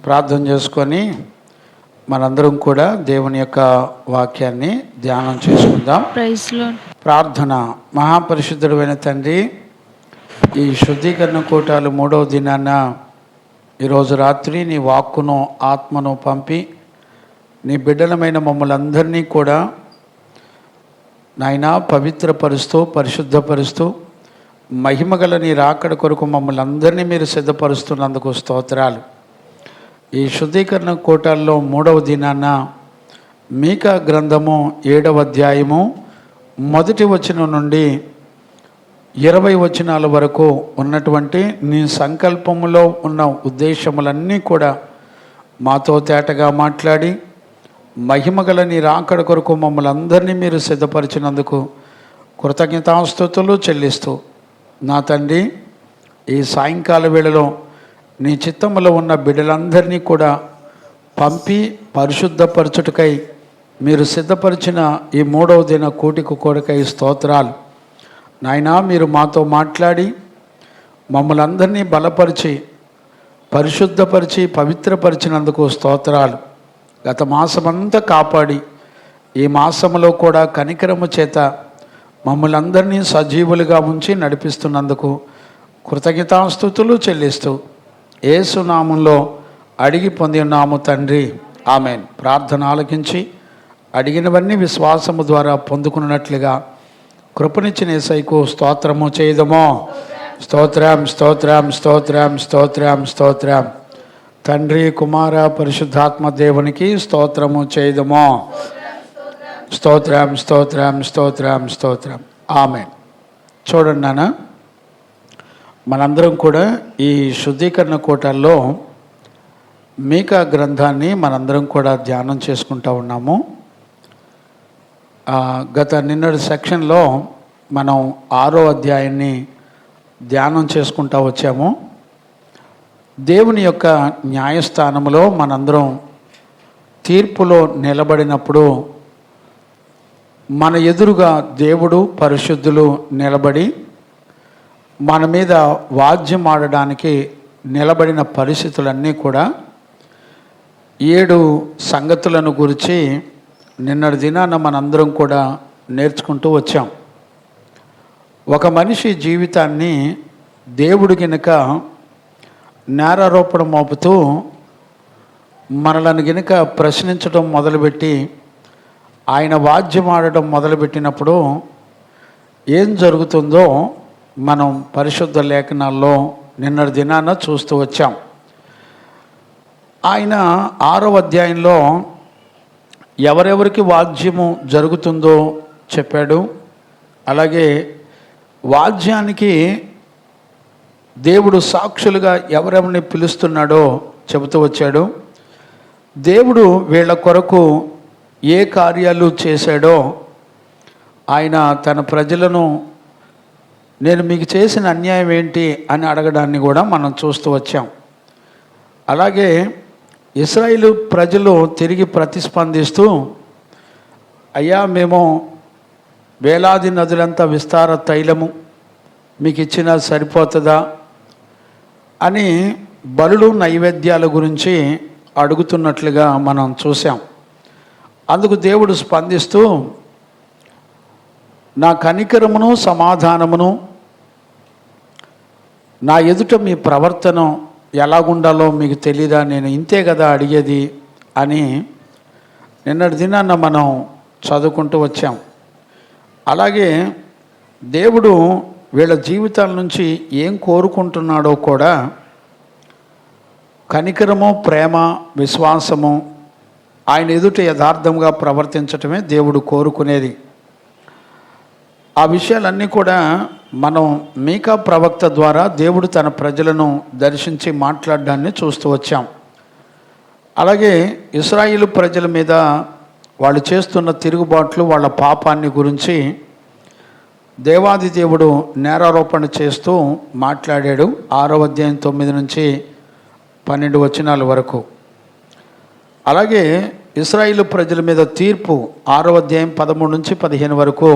ప్రార్థన చేసుకొని మనందరం కూడా దేవుని యొక్క వాక్యాన్ని ధ్యానం చేసుకుందాం. Praise Lord. ప్రార్థన. మహాపరిశుద్ధుడైన తండ్రి, ఈ శుద్ధీకరణ కూటాలు 3వ దినాన ఈరోజు రాత్రి నీ వాక్కును ఆత్మను పంపి నీ బిడ్డలమైన మమ్మల్ని అందరినీ కూడా నాయనా పవిత్రపరుస్తూ పరిశుద్ధపరుస్తూ మహిమగల నీ రాకడ కొరకు మమ్మల్ని అందరినీ మీరు సిద్ధపరుస్తున్నందుకు స్తోత్రాలు. ఈ శుద్ధీకరణ కూటాల్లో 3వ దినాన మీకా గ్రంథము 7వ అధ్యాయము 1 వచనం నుండి 20 వచనాల వరకు ఉన్నటువంటి నీ సంకల్పములో ఉన్న ఉద్దేశములన్నీ కూడా మాతో తేటగా మాట్లాడి మహిమగల నీ రాకడ కొరకు మమ్మల్ని అందరినీ మీరు సిద్ధపరిచినందుకు కృతజ్ఞతాస్తుతులు చెల్లిస్తూ, నా తండ్రి, ఈ సాయంకాల వేళలో నీ చిత్తములో ఉన్న బిడ్డలందరినీ కూడా పంపి పరిశుద్ధపరచుటకై మీరు సిద్ధపరిచిన ఈ 3వ దిన కూటికి కొరకై స్తోత్రాలు. నాయనా, మీరు మాతో మాట్లాడి మమ్మల్ని అందరినీ బలపరిచి పరిశుద్ధపరిచి పవిత్రపరిచినందుకు స్తోత్రాలు. గత మాసమంతా కాపాడి ఈ మాసంలో కూడా కనికరము చేత మమ్మల్ని అందరినీ సజీవులుగా ఉంచి నడిపిస్తున్నందుకు కృతజ్ఞతాస్తుతులు చెల్లిస్తూ యేసు నామంలో అడిగి పొంది ఉన్నాము తండ్రి, ఆమెన్. ప్రార్థన ఆలకించి అడిగినవన్నీ విశ్వాసము ద్వారా పొందుకున్నట్లుగా కృపనిచ్చిన యేసయ్యకు స్తోత్రము చేయదమో. స్తోత్రం స్తోత్రం స్తోత్రం స్తోత్రం స్తోత్రం. తండ్రి, కుమార, పరిశుద్ధాత్మ దేవునికి స్తోత్రము చేయదమో. స్తోత్రం స్తోత్రం స్తోత్రం స్తోత్రం. ఆమెన్. చూడండి నాన్న, మనందరం కూడా ఈ శుద్ధీకరణ కూటాల్లో మీకా గ్రంథాన్ని మనందరం కూడా ధ్యానం చేసుకుంటూ ఉన్నాము. నిన్నటి సెక్షన్లో మనం 6వ అధ్యాయాన్ని ధ్యానం చేసుకుంటూ వచ్చాము. దేవుని యొక్క న్యాయస్థానంలో మనందరం తీర్పులో నిలబడినప్పుడు మన ఎదురుగా దేవుడు, పరిశుద్ధులు నిలబడి మన మీద వాద్యం ఆడడానికి నిలబడిన పరిస్థితులన్నీ కూడా 7 సంగతులను గురించి నిన్నటి దినాన మనందరం కూడా నేర్చుకుంటూ వచ్చాం. ఒక మనిషి జీవితాన్ని దేవుడు గనుక నేరారోపణ మోపుతూ మనలను గనుక ప్రశ్నించడం మొదలుపెట్టి ఆయన వాద్యం ఆడడం మొదలుపెట్టినప్పుడు ఏం జరుగుతుందో మనం పరిశుద్ధ లేఖనాల్లో నిన్నటి దినాన చూస్తూ వచ్చాం. ఆయన 6వ అధ్యాయంలో ఎవరెవరికి వాద్యము జరుగుతుందో చెప్పాడు. అలాగే వాద్యానికి దేవుడు సాక్షులుగా ఎవరెవరిని పిలుస్తున్నాడో చెబుతూ వచ్చాడు. దేవుడు వీళ్ళ కొరకు ఏ కార్యాలు చేశాడో ఆయన తన ప్రజలను నేను మీకు చేసిన అన్యాయం ఏంటి అని అడగడాన్ని కూడా మనం చూస్తూ వచ్చాం. అలాగే ఇశ్రాయేలు ప్రజలు తిరిగి ప్రతిస్పందిస్తూ, అయ్యా, మేము వేలాది నదులంతా విస్తార తైలము మీకు ఇచ్చినా సరిపోతుందా అని బలులు నైవేద్యాల గురించి అడుగుతున్నట్లుగా మనం చూసాం. అందుకు దేవుడు స్పందిస్తూ, నా కనికరమును సమాధానమును నా ఎదుట మీ ప్రవర్తన ఎలాగుండాలో మీకు తెలీదా, నేను ఇంతే కదా అడిగేది అని నిన్నటి దినాన్న మనం చదువుకుంటూ వచ్చాం. అలాగే దేవుడు వీళ్ళ జీవితాల నుంచి ఏం కోరుకుంటున్నాడో కూడా కనికరము, ప్రేమ, విశ్వాసము, ఆయన ఎదుట యథార్థంగా ప్రవర్తించటమే దేవుడు కోరుకునేది. ఆ విషయాలన్నీ కూడా మనం మీకా ప్రవక్త ద్వారా దేవుడు తన ప్రజలను దర్శించి మాట్లాడడాన్ని చూస్తూ వచ్చాం. అలాగే ఇశ్రాయేలు ప్రజల మీద వాళ్ళు చేస్తున్న తిరుగుబాట్లు, వాళ్ళ పాపాన్ని గురించి దేవాది దేవుడు నేరారోపణ చేస్తూ మాట్లాడాడు. 6వ అధ్యాయం 9 నుంచి 12 వచనాల వరకు. అలాగే ఇశ్రాయేలు ప్రజల మీద తీర్పు 6వ అధ్యాయం 13 నుంచి 15 వరకు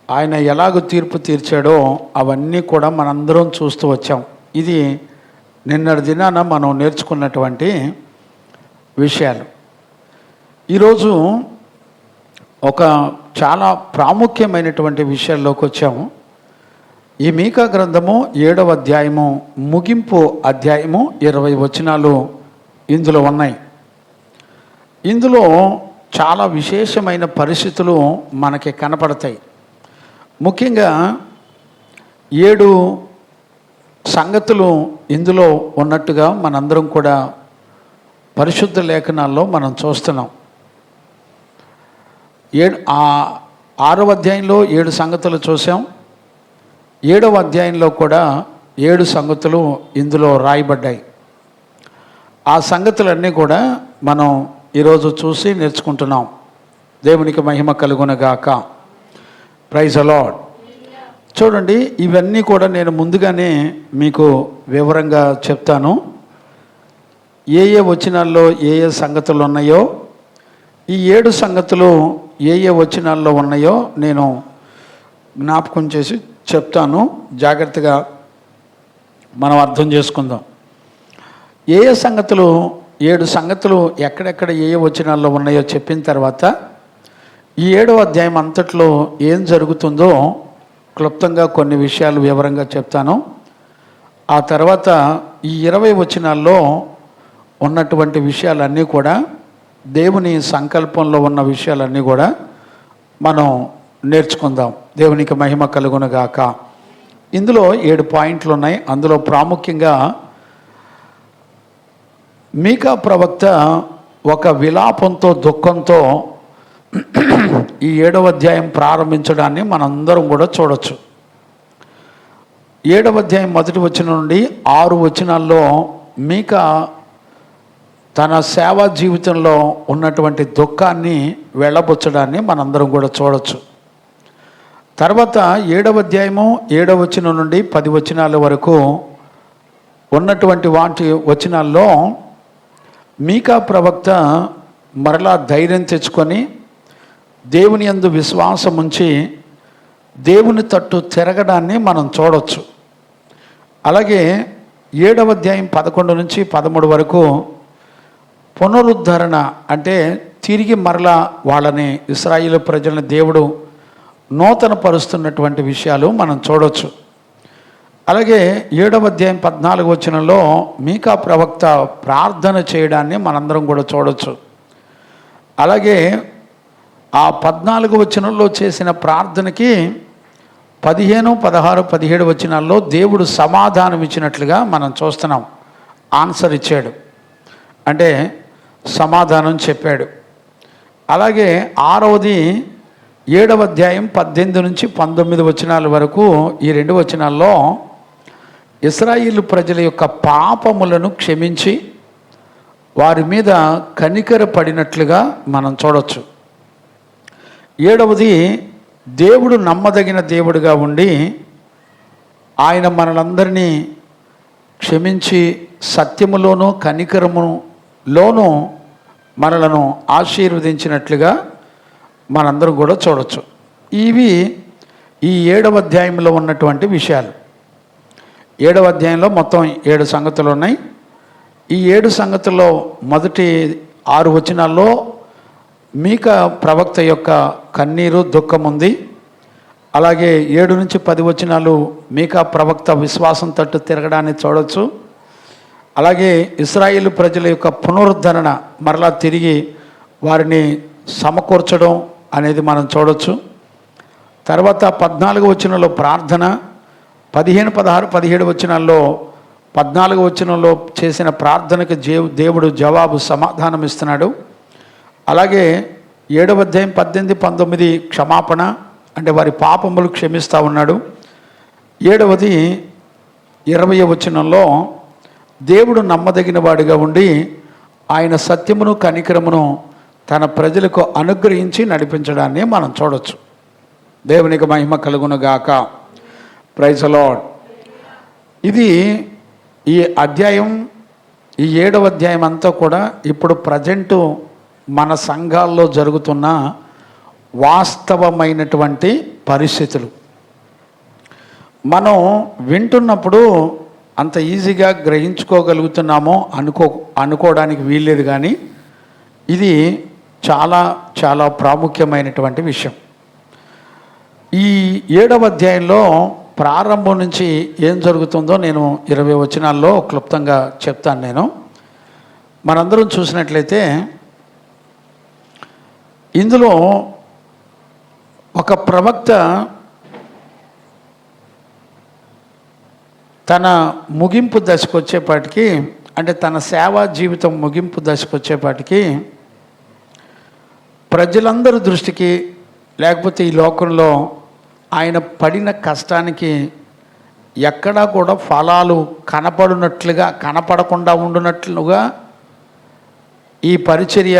ఆయన ఎలాగ తీర్పు తీర్చాడో అవన్నీ కూడా మనందరం చూస్తూ వచ్చాం. ఇది నిన్నటి దినాన మనం నేర్చుకున్నటువంటి విషయాలు. ఈరోజు ఒక చాలా ప్రాముఖ్యమైనటువంటి విషయాల్లోకి వచ్చాము. ఈ మీకా గ్రంథము 7వ అధ్యాయము ముగింపు అధ్యాయము 20 వచనాలు ఇందులో ఉన్నాయి. ఇందులో చాలా విశేషమైన పరిస్థితులు మనకి కనపడతాయి. ముఖ్యంగా 7 సంగతులు ఇందులో ఉన్నట్టుగా మనందరం కూడా పరిశుద్ధ లేఖనాల్లో మనం చూస్తున్నాం. 6వ అధ్యాయంలో 7 సంగతులు చూసాం. 7వ అధ్యాయంలో కూడా 7 సంగతులు ఇందులో రాయబడ్డాయి. ఆ సంగతులన్నీ కూడా మనం ఈరోజు చూసి నేర్చుకుంటున్నాం. దేవునికి మహిమ కలుగునగాక. Praise the Lord. చూడండి, ఇవన్నీ కూడా నేను ముందుగానే మీకు వివరంగా చెప్తాను. ఏ వచనాల్లో ఏ సంగతులు ఉన్నాయో, ఈ 7 సంగతులు ఏ వచనాల్లో ఉన్నాయో నేను జ్ఞాపకం చేసి చెప్తాను. జాగ్రత్తగా మనం అర్థం చేసుకుందాం. ఏ సంగతులు 7 సంగతులు ఎక్కడెక్కడ ఏ వచనాల్లో ఉన్నాయో చెప్పిన తర్వాత ఈ 7వ అధ్యాయం అంతట్లో ఏం జరుగుతుందో క్లుప్తంగా కొన్ని విషయాలు వివరంగా చెప్తాను. ఆ తర్వాత ఈ 20 వచనాల్లో ఉన్నటువంటి విషయాలన్నీ కూడా దేవుని సంకల్పంలో ఉన్న విషయాలన్నీ కూడా మనం నేర్చుకుందాం. దేవునికి మహిమ కలుగునగాక. ఇందులో 7 పాయింట్లు ఉన్నాయి. అందులో ప్రాముఖ్యంగా మీకా ప్రవక్త ఒక విలాపంతో దుఃఖంతో ఈ 7వ అధ్యాయం ప్రారంభించడాన్ని మనందరం కూడా చూడొచ్చు. 7వ అధ్యాయం మొదటి వచనం నుండి 6 వచనాల్లో మీకా తన సేవా జీవితంలో ఉన్నటువంటి దుఃఖాన్ని వెళ్ళబుచ్చడాన్ని మనందరం కూడా చూడొచ్చు. తర్వాత 7వ అధ్యాయము 7వ వచనం నుండి 10 వచనాల వరకు ఉన్నటువంటి వాటి వచనాల్లో మీకా ప్రవక్త మరలా ధైర్యం తెచ్చుకొని దేవుని యందు విశ్వాసం ఉంచి దేవుని తట్టు తిరగడాన్ని మనం చూడొచ్చు. అలాగే 7వ అధ్యాయం 11 నుంచి 13 వరకు పునరుద్ధరణ, అంటే తిరిగి మరలా వాళ్ళని ఇశ్రాయేలు ప్రజలను దేవుడు నూతన పరుస్తున్నటువంటి విషయాలు మనం చూడొచ్చు. అలాగే 7వ అధ్యాయం 14 వచనంలో మీకా ప్రవక్త ప్రార్థన చేయడాన్ని మనందరం కూడా చూడొచ్చు. అలాగే ఆ 14 వచనంలో చేసిన ప్రార్థనకి 15, 16, 17 వచనాల్లో దేవుడు సమాధానం ఇచ్చినట్లుగా మనం చూస్తున్నాం. ఆన్సర్ ఇచ్చాడు, అంటే సమాధానం చెప్పాడు. అలాగే 6వది 7వ అధ్యాయం 18 నుంచి 19 వచనాల వరకు ఈ 2 వచనాల్లో ఇశ్రాయేలు ప్రజల యొక్క పాపములను క్షమించి వారి మీద కనికర పడినట్లుగా మనం చూడొచ్చు. 7వది దేవుడు నమ్మదగిన దేవుడుగా ఉండి ఆయన మనలందరినీ క్షమించి సత్యములోనూ కనికరములోనూ మనలను ఆశీర్వదించినట్లుగా మనందరం కూడా చూడొచ్చు. ఇవి ఈ 7వ అధ్యాయంలో ఉన్నటువంటి విషయాలు. 7వ అధ్యాయంలో మొత్తం 7 సంగతులు ఉన్నాయి. ఈ 7 సంగతుల్లో మొదటి 6 వచనాల్లో మీకా ప్రవక్త యొక్క కన్నీరు, దుఃఖం ఉంది. అలాగే 7 నుంచి 10 వచనాలు మీకా ప్రవక్త విశ్వాసం తట్టు తిరగడాన్ని చూడొచ్చు. అలాగే ఇశ్రాయేలు ప్రజల యొక్క పునరుద్ధరణ, మరలా తిరిగి వారిని సమకూర్చడం అనేది మనం చూడొచ్చు. తర్వాత 14 వచనంలో ప్రార్థన, 15, 16, 17 వచనాల్లో 14 వచనంలో చేసిన ప్రార్థనకు దేవుడు జవాబు సమాధానం ఇస్తున్నాడు. అలాగే 7వ అధ్యాయం 18, 19 క్షమాపణ, అంటే వారి పాపములు క్షమిస్తూ ఉన్నాడు. 7వది 20వ వచనంలో దేవుడు నమ్మదగిన వాడిగా ఉండి ఆయన సత్యమును కనికరమును తన ప్రజలకు అనుగ్రహించి నడిపించడాన్ని మనం చూడొచ్చు. దేవునికి మహిమ కలుగునుగాక. Praise the Lord. ఇది ఈ అధ్యాయం, ఈ 7వ అధ్యాయం అంతా కూడా ఇప్పుడు ప్రజెంటు మన సంఘాల్లో జరుగుతున్న వాస్తవమైనటువంటి పరిస్థితులు మనం వింటున్నప్పుడు అంత ఈజీగా గ్రహించుకోగలుగుతున్నామో అనుకోవడానికి వీల్లేదు, కానీ ఇది చాలా చాలా ప్రాముఖ్యమైనటువంటి విషయం. ఈ 7వ అధ్యాయంలో ప్రారంభం నుంచి ఏం జరుగుతుందో నేను 20 వచనాల్లో క్లుప్తంగా చెప్తాను. నేను మనందరం చూసినట్లయితే ఇందులో ఒక ప్రవక్త తన ముగింపు దశకు వచ్చేపాటికి, అంటే తన సేవా జీవితం ముగింపు దశకు వచ్చేపాటికి ప్రజలందరి దృష్టికి, లేకపోతే ఈ లోకంలో ఆయన పడిన కష్టానికి ఎక్కడా కూడా ఫలాలు కనపడకుండా ఉండునట్లుగా ఈ పరిచర్య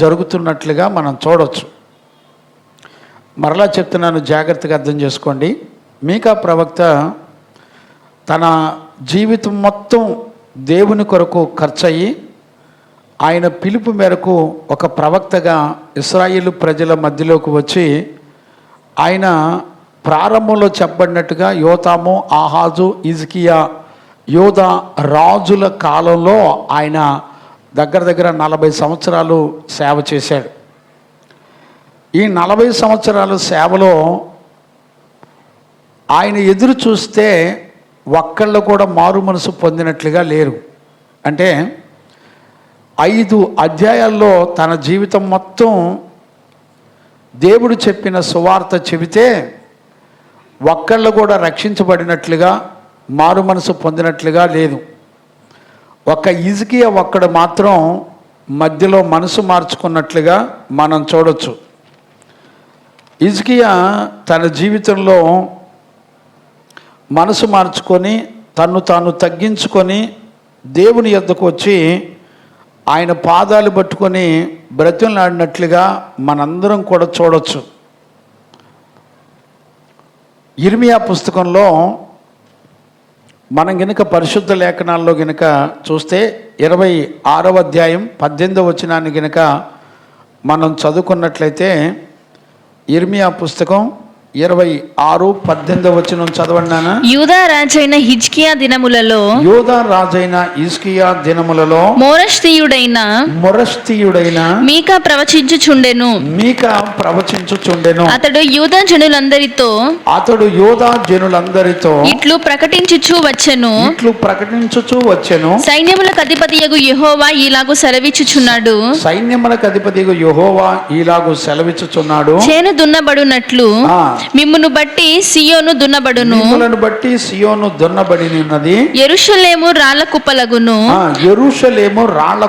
జరుగుతున్నట్లుగా మనం చూడవచ్చు. మరలా చెప్తున్నాను, జాగ్రత్తగా అర్థం చేసుకోండి. మీకా ప్రవక్త తన జీవితం మొత్తం దేవుని కొరకు ఖర్చయి ఆయన పిలుపు మేరకు ఒక ప్రవక్తగా ఇశ్రాయేలు ప్రజల మధ్యలోకి వచ్చి ఆయన ప్రారంభంలో చెప్పబడినట్టుగా యోతాము, ఆహాజు, హిజ్కియా, యోధా రాజుల కాలంలో ఆయన దగ్గర 40 సంవత్సరాలు సేవ చేశాడు. ఈ 40 సంవత్సరాల సేవలో ఆయన ఎదురు చూస్తే ఒక్కళ్ళు కూడా మారు మనసు పొందినట్లుగా లేరు. అంటే 5 అధ్యాయాల్లో తన జీవితం మొత్తం దేవుడు చెప్పిన సువార్త చెబితే ఒక్కళ్ళు కూడా రక్షించబడినట్లుగా, మారు మనసు పొందినట్లుగా లేదు. ఒక హిజ్కియా ఒక్కడు మాత్రం మధ్యలో మనసు మార్చుకున్నట్లుగా మనం చూడొచ్చు. హిజ్కియా తన జీవితంలో మనసు మార్చుకొని తన్ను తాను తగ్గించుకొని దేవుని యొద్దకు వచ్చి ఆయన పాదాలు పట్టుకొని బ్రతిమలాడినట్లుగా మనందరం కూడా చూడొచ్చు. ఇర్మియా పుస్తకంలో మనం గనుక పరిశుద్ధ లేఖనాల్లో గనుక చూస్తే 26వ అధ్యాయం 18వ వచనాన్ని గనుక మనం చదువుకున్నట్లయితే, ఇర్మియా పుస్తకం 26:18 వచనం చదవండి నాన్న. యూదా రాజైన హిజ్కియా దినములలో మొరష్తీయుడైన మీకా ప్రవచించుచుండెను. అతడు యూదా జనులందరితో ఇట్లు ప్రకటించుచు వచ్చెను. సైన్యములకు అధిపతియగు యెహోవా ఈలాగు సెలవిచ్చుచున్నాడు. చేను దున్నబడునట్లు మిమ్మును బట్టి సియోను దున్నబడినది. యెరూషలేము రాళ్ల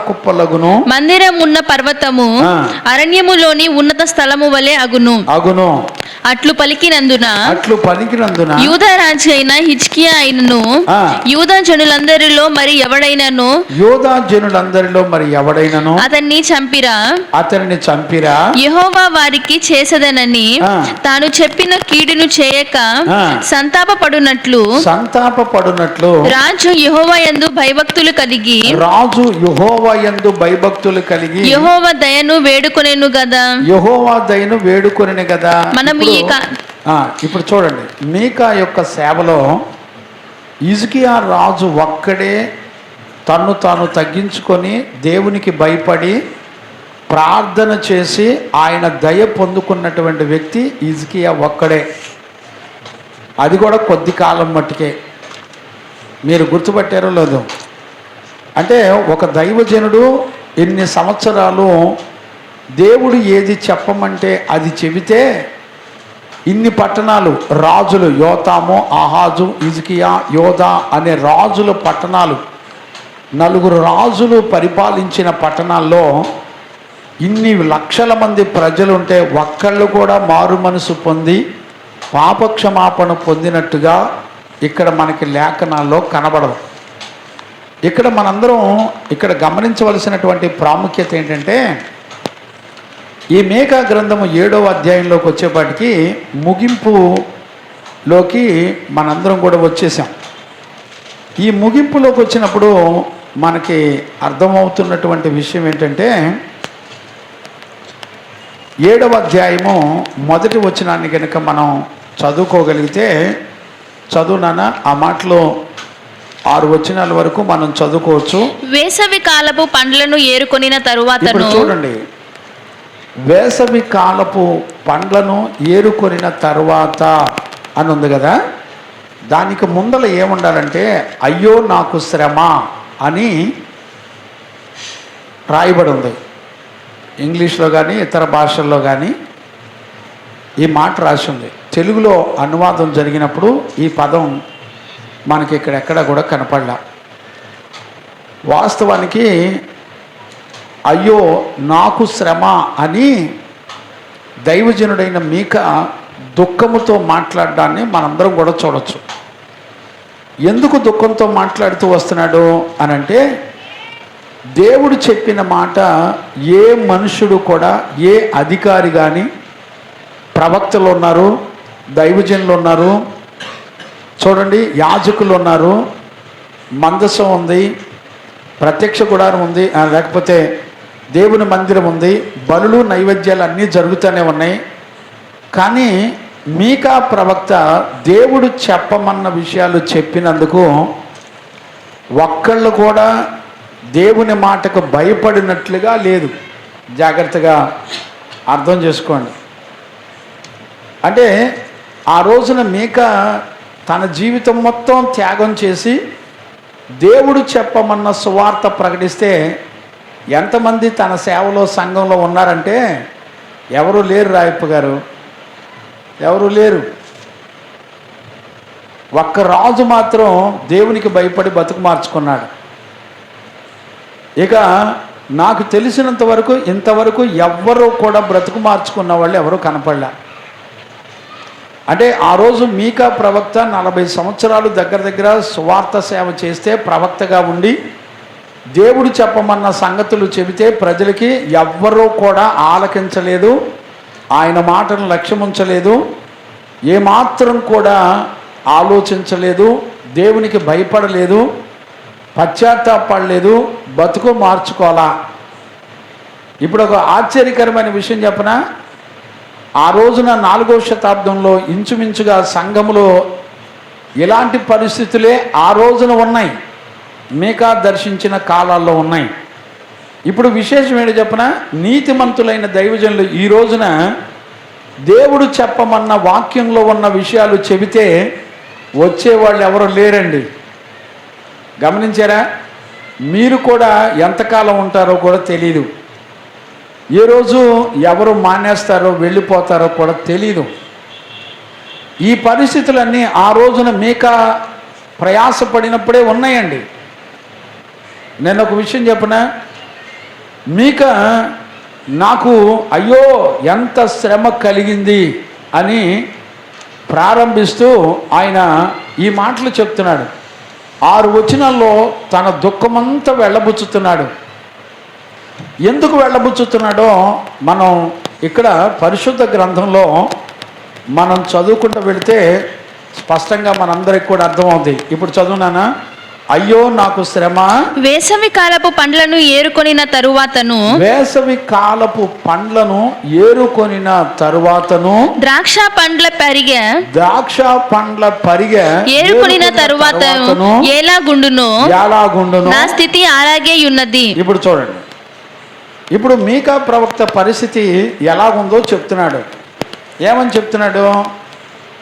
కుప్పలగును. మందిరం ఉన్న పర్వతము అరణ్యములోని ఉన్నత స్థలము వలె అగును. అట్లు పలికినందున యూదా రాజు అయిన హిజ్కియా అయినను యూదా జనులందరిలో మరి ఎవడైనను అతన్ని చంపిరా. యెహోవా వారికి చేసదనని తాను చెప్పిన కీడును చేయక సంతాపపడునట్లు రాజు యెహోవా యందు భయభక్తులు కలిగి యెహోవా దయను వేడుకొనెను గదా. మనం ఇప్పుడు చూడండి, మీకా యొక్క సేవలో హిజ్కియా రాజు ఒక్కడే తన్ను తాను తగ్గించుకొని దేవునికి భయపడి ప్రార్థన చేసి ఆయన దయ పొందుకున్నటువంటి వ్యక్తి హిజ్కియా ఒక్కడే. అది కూడా కొద్ది కాలం మట్టుకే. మీరు గుర్తుపట్టారో లేదో, అంటే ఒక దైవజనుడు ఎన్ని సంవత్సరాలు దేవుడు ఏది చెప్పమంటే అది చెబితే ఇన్ని పట్టణాలు, రాజులు యోతాము, ఆహాజు, హిజ్కియా, యోధా అనే రాజుల పట్టణాలు, 4 రాజులు పరిపాలించిన పట్టణాల్లో ఇన్ని లక్షల మంది ప్రజలు ఉంటే ఒక్కళ్ళు కూడా మారు మనసు పొంది పాపక్షమాపణ పొందినట్టుగా ఇక్కడ మనకి లేఖనాల్లో కనబడదు. ఇక్కడ మనందరం ఇక్కడ గమనించవలసినటువంటి ప్రాముఖ్యత ఏంటంటే, ఈ మీకా గ్రంథము 7వ అధ్యాయంలోకి వచ్చేపాటికి ముగింపులోకి మనందరం కూడా వచ్చేసాం. ఈ ముగింపులోకి వచ్చినప్పుడు మనకి అర్థమవుతున్నటువంటి విషయం ఏంటంటే, 7వ అధ్యాయము 1వ వచనాన్ని కనుక మనం చదువుకోగలిగితే, చదువునానా ఆ మాటలో 6 వచనాల వరకు మనం చదువుకోవచ్చు. వేసవి కాలపు పండ్లను ఏరుకొనిన తరువాతను. ఇప్పుడు చూడండి, వేసవి కాలపు పండ్లను ఏరుకొనిన తర్వాత అని ఉంది కదా, దానికి ముందల ఏముండాలంటే అయ్యో నాకు శ్రమ అని రాయబడి ఉంది. ఇంగ్లీష్లో కానీ ఇతర భాషల్లో కానీ ఈ మాట రాసి ఉంది. తెలుగులో అనువాదం జరిగినప్పుడు ఈ పదం మనకి ఇక్కడెక్కడ కూడా కనపడలా. వాస్తవానికి అయ్యో నాకు శ్రమ అని దైవజనుడైన మీకా దుఃఖముతో మాట్లాడడాన్ని మనందరం కూడా చూడొచ్చు. ఎందుకు దుఃఖంతో మాట్లాడుతూ వస్తున్నాడు అనంటే, దేవుడు చెప్పిన మాట ఏ మనుషుడు కూడా, ఏ అధికారి కానీ, ప్రవక్తలు ఉన్నారు, దైవజనులు ఉన్నారు, చూడండి యాజకులు ఉన్నారు, మందసం ఉంది, ప్రత్యక్ష గుడారం ఉంది, లేకపోతే దేవుని మందిరం ఉంది, బలులు నైవేద్యాలు అన్నీ జరుగుతూనే ఉన్నాయి. కానీ మీకా ప్రవక్త దేవుడు చెప్పమన్న విషయాలు చెప్పినందుకు ఒక్కళ్ళు కూడా దేవుని మాటకు భయపడినట్లుగా లేదు. జాగ్రత్తగా అర్థం చేసుకోండి. అంటే ఆ రోజున మీకా తన జీవితం మొత్తం త్యాగం చేసి దేవుడు చెప్పమన్న సువార్త ప్రకటిస్తే ఎంతమంది తన సేవలో సంఘంలో ఉన్నారంటే ఎవరు లేరు. రాయప్ప గారు ఎవరు లేరు. ఒక్క రాజు మాత్రం దేవునికి భయపడి బతుకు మార్చుకున్నాడు. ఇక నాకు తెలిసినంత వరకు ఇంతవరకు ఎవ్వరూ కూడా బ్రతుకు మార్చుకున్న వాళ్ళు ఎవరూ కనపడలే. అంటే ఆ రోజు మీకా ప్రవక్త 40 సంవత్సరాలు దగ్గర సువార్త సేవ చేస్తే, ప్రవక్తగా ఉండి దేవుడు చెప్పమన్న సంగతులు చెబితే ప్రజలకి ఎవ్వరూ కూడా ఆలకించలేదు, ఆయన మాటను లక్ష్యముంచలేదు, ఏమాత్రం కూడా ఆలోచించలేదు, దేవునికి భయపడలేదు, పశ్చాత్తాపడలేదు, బతుకు మార్చుకోవాలా. ఇప్పుడు ఒక ఆశ్చర్యకరమైన విషయం చెప్పనా, ఆ రోజున 4వ శతాబ్దంలో ఇంచుమించుగా సంఘములో ఇలాంటి పరిస్థితులే ఆ రోజున ఉన్నాయి, మీకా దర్శించిన కాలాల్లో ఉన్నాయి. ఇప్పుడు విశేషం ఏంటి చెప్పనా, నీతిమంతులైన దైవజనులు ఈ రోజున దేవుడు చెప్పమన్న వాక్యంలో ఉన్న విషయాలు చెబితే వచ్చేవాళ్ళు ఎవరు లేరండి. గమనించారా? మీరు కూడా ఎంతకాలం ఉంటారో కూడా తెలీదు. ఏ రోజు ఎవరు మానేస్తారో వెళ్ళిపోతారో కూడా తెలీదు. ఈ పరిస్థితులన్నీ ఆ రోజున మీకా ప్రయాసపడినప్పుడే ఉన్నాయండి. నేను ఒక విషయం చెప్పనా, మీకా నాకు అయ్యో ఎంత శ్రమ కలిగింది అని ప్రారంభిస్తూ ఆయన ఈ మాటలు చెప్తున్నాడు. 6 వచనాల్లో తన దుఃఖమంతా వెళ్ళబుచ్చుతున్నాడు. ఎందుకు వెళ్ళబుచ్చుతున్నాడో మనం ఇక్కడ పరిశుద్ధ గ్రంథంలో మనం చదువుకుంటూ వెళితే స్పష్టంగా మనందరికి కూడా అర్థమవుతుంది. ఇప్పుడు చదువునానా, అయ్యో నాకు శ్రమ. వేసవి కాలపు పండ్లను ఏరుకొనిన తరువాతను. వేసవి కాలపు పండ్లను ఏరుకొనిన తరువాతను. ద్రాక్ష పండ్ల పరిగె. ద్రాక్ష పండ్ల పరిగె ఏరుకొనిన తరువాతను ఎలాగుండును. నా స్థితి అలాగే ఉన్నది. ఇప్పుడు చూడండి, ఇప్పుడు మీకా ప్రవక్త పరిస్థితి ఎలాగుందో చెప్తున్నాడు. ఏమని చెప్తున్నాడు?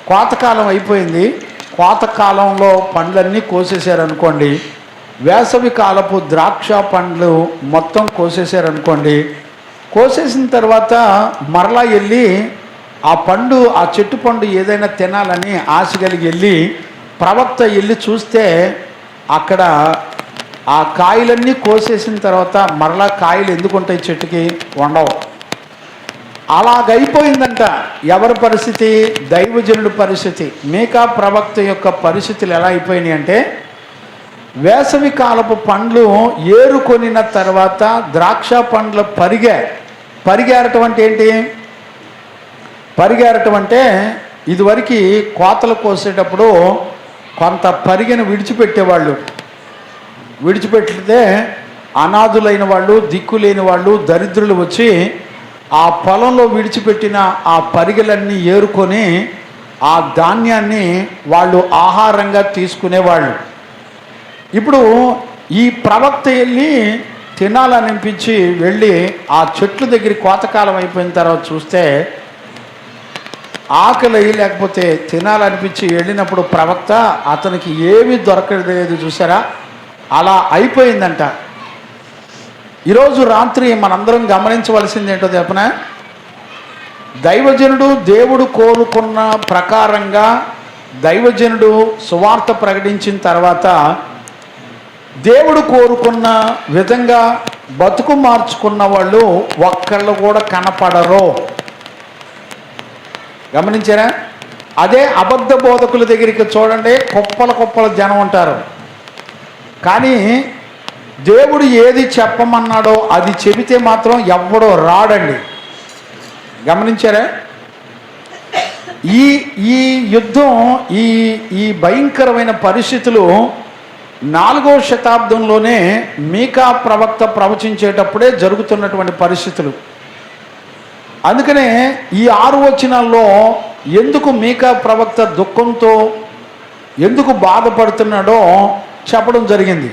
కోతకాలం అయిపోయింది, కోతకాలంలో పండ్లన్నీ కోసేశారనుకోండి, వేసవి కాలపు ద్రాక్ష పండ్లు మొత్తం కోసేశారనుకోండి, కోసేసిన తర్వాత మరలా వెళ్ళి ఆ పండు, ఆ చెట్టు పండు ఏదైనా తినాలని ఆశ కలిగి వెళ్ళి ప్రవక్త వెళ్ళి చూస్తే అక్కడ ఆ కాయలన్నీ కోసేసిన తర్వాత మరలా కాయలు ఎందుకు ఉంటాయి చెట్టుకి? ఉండవు. అలాగైపోయిందంట. ఎవరి పరిస్థితి? దైవజనుడి పరిస్థితి. మీకా ప్రవక్త యొక్క పరిస్థితులు ఎలా అయిపోయినాయి అంటే, వేసవి కాలపు పండ్లు ఏరుకొనిన తర్వాత ద్రాక్ష పండ్ల పరిగేరటం అంటే ఏంటి? పరిగేరటం అంటే ఇదివరకు కోతలు కోసేటప్పుడు కొంత పరిగెను విడిచిపెట్టేవాళ్ళు. విడిచిపెట్టితే అనాథులైన వాళ్ళు, దిక్కులేని వాళ్ళు, దరిద్రులు వచ్చి ఆ పొలంలో విడిచిపెట్టిన ఆ పరిగెలన్నీ ఏరుకొని ఆ ధాన్యాన్ని వాళ్ళు ఆహారంగా తీసుకునేవాళ్ళు. ఇప్పుడు ఈ ప్రవక్త వెళ్ళి తినాలనిపించి వెళ్ళి ఆ చెట్లు దగ్గర కోతకాలం అయిపోయిన తర్వాత చూస్తే ఆకలి లేకపోతే తినాలనిపించి వెళ్ళినప్పుడు ప్రవక్త అతనికి ఏమీ దొరకలేదు. చూసారా, అలా అయిపోయిందంట. ఈరోజు రాత్రి మనందరం గమనించవలసింది ఏంటో చెప్పనా, దైవజనుడు దేవుడు కోరుకున్న ప్రకారంగా దైవజనుడు సువార్త ప్రకటించిన తర్వాత దేవుడు కోరుకున్న విధంగా బతుకు మార్చుకున్న వాళ్ళు ఒక్కళ్ళు కూడా కనపడరు. గమనించారా? అదే అబద్ధ బోధకుల దగ్గరికి చూడండి, కుప్పల జనం ఉంటారు. కానీ దేవుడు ఏది చెప్పమన్నాడో అది చెబితే మాత్రం ఎవ్వడో రాడండి. గమనించారా? ఈ యుద్ధం, ఈ భయంకరమైన పరిస్థితులు 4వ శతాబ్దంలోనే మీకా ప్రవక్త ప్రవచించేటప్పుడే జరుగుతున్నటువంటి పరిస్థితులు. అందుకనే ఈ 6 వచనాల్లో ఎందుకు మీకా ప్రవక్త దుఃఖంతో ఎందుకు బాధపడుతున్నాడో చెప్పడం జరిగింది.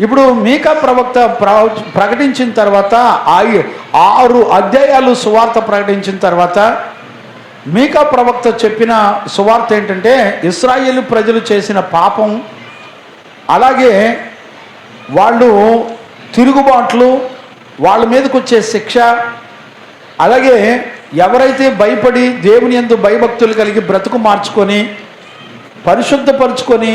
ఇప్పుడు మీకా ప్రవక్త ప్రకటించిన తర్వాత 6 అధ్యాయాలు సువార్త ప్రకటించిన తర్వాత మీకా ప్రవక్త చెప్పిన సువార్త ఏంటంటే, ఇశ్రాయేలు ప్రజలు చేసిన పాపం, అలాగే వాళ్ళు తిరుగుబాట్లు, వాళ్ళ మీదకి వచ్చే శిక్ష, అలాగే ఎవరైతే భయపడి దేవుని యందు భయభక్తులు కలిగి బ్రతుకు మార్చుకొని పరిశుద్ధపరుచుకొని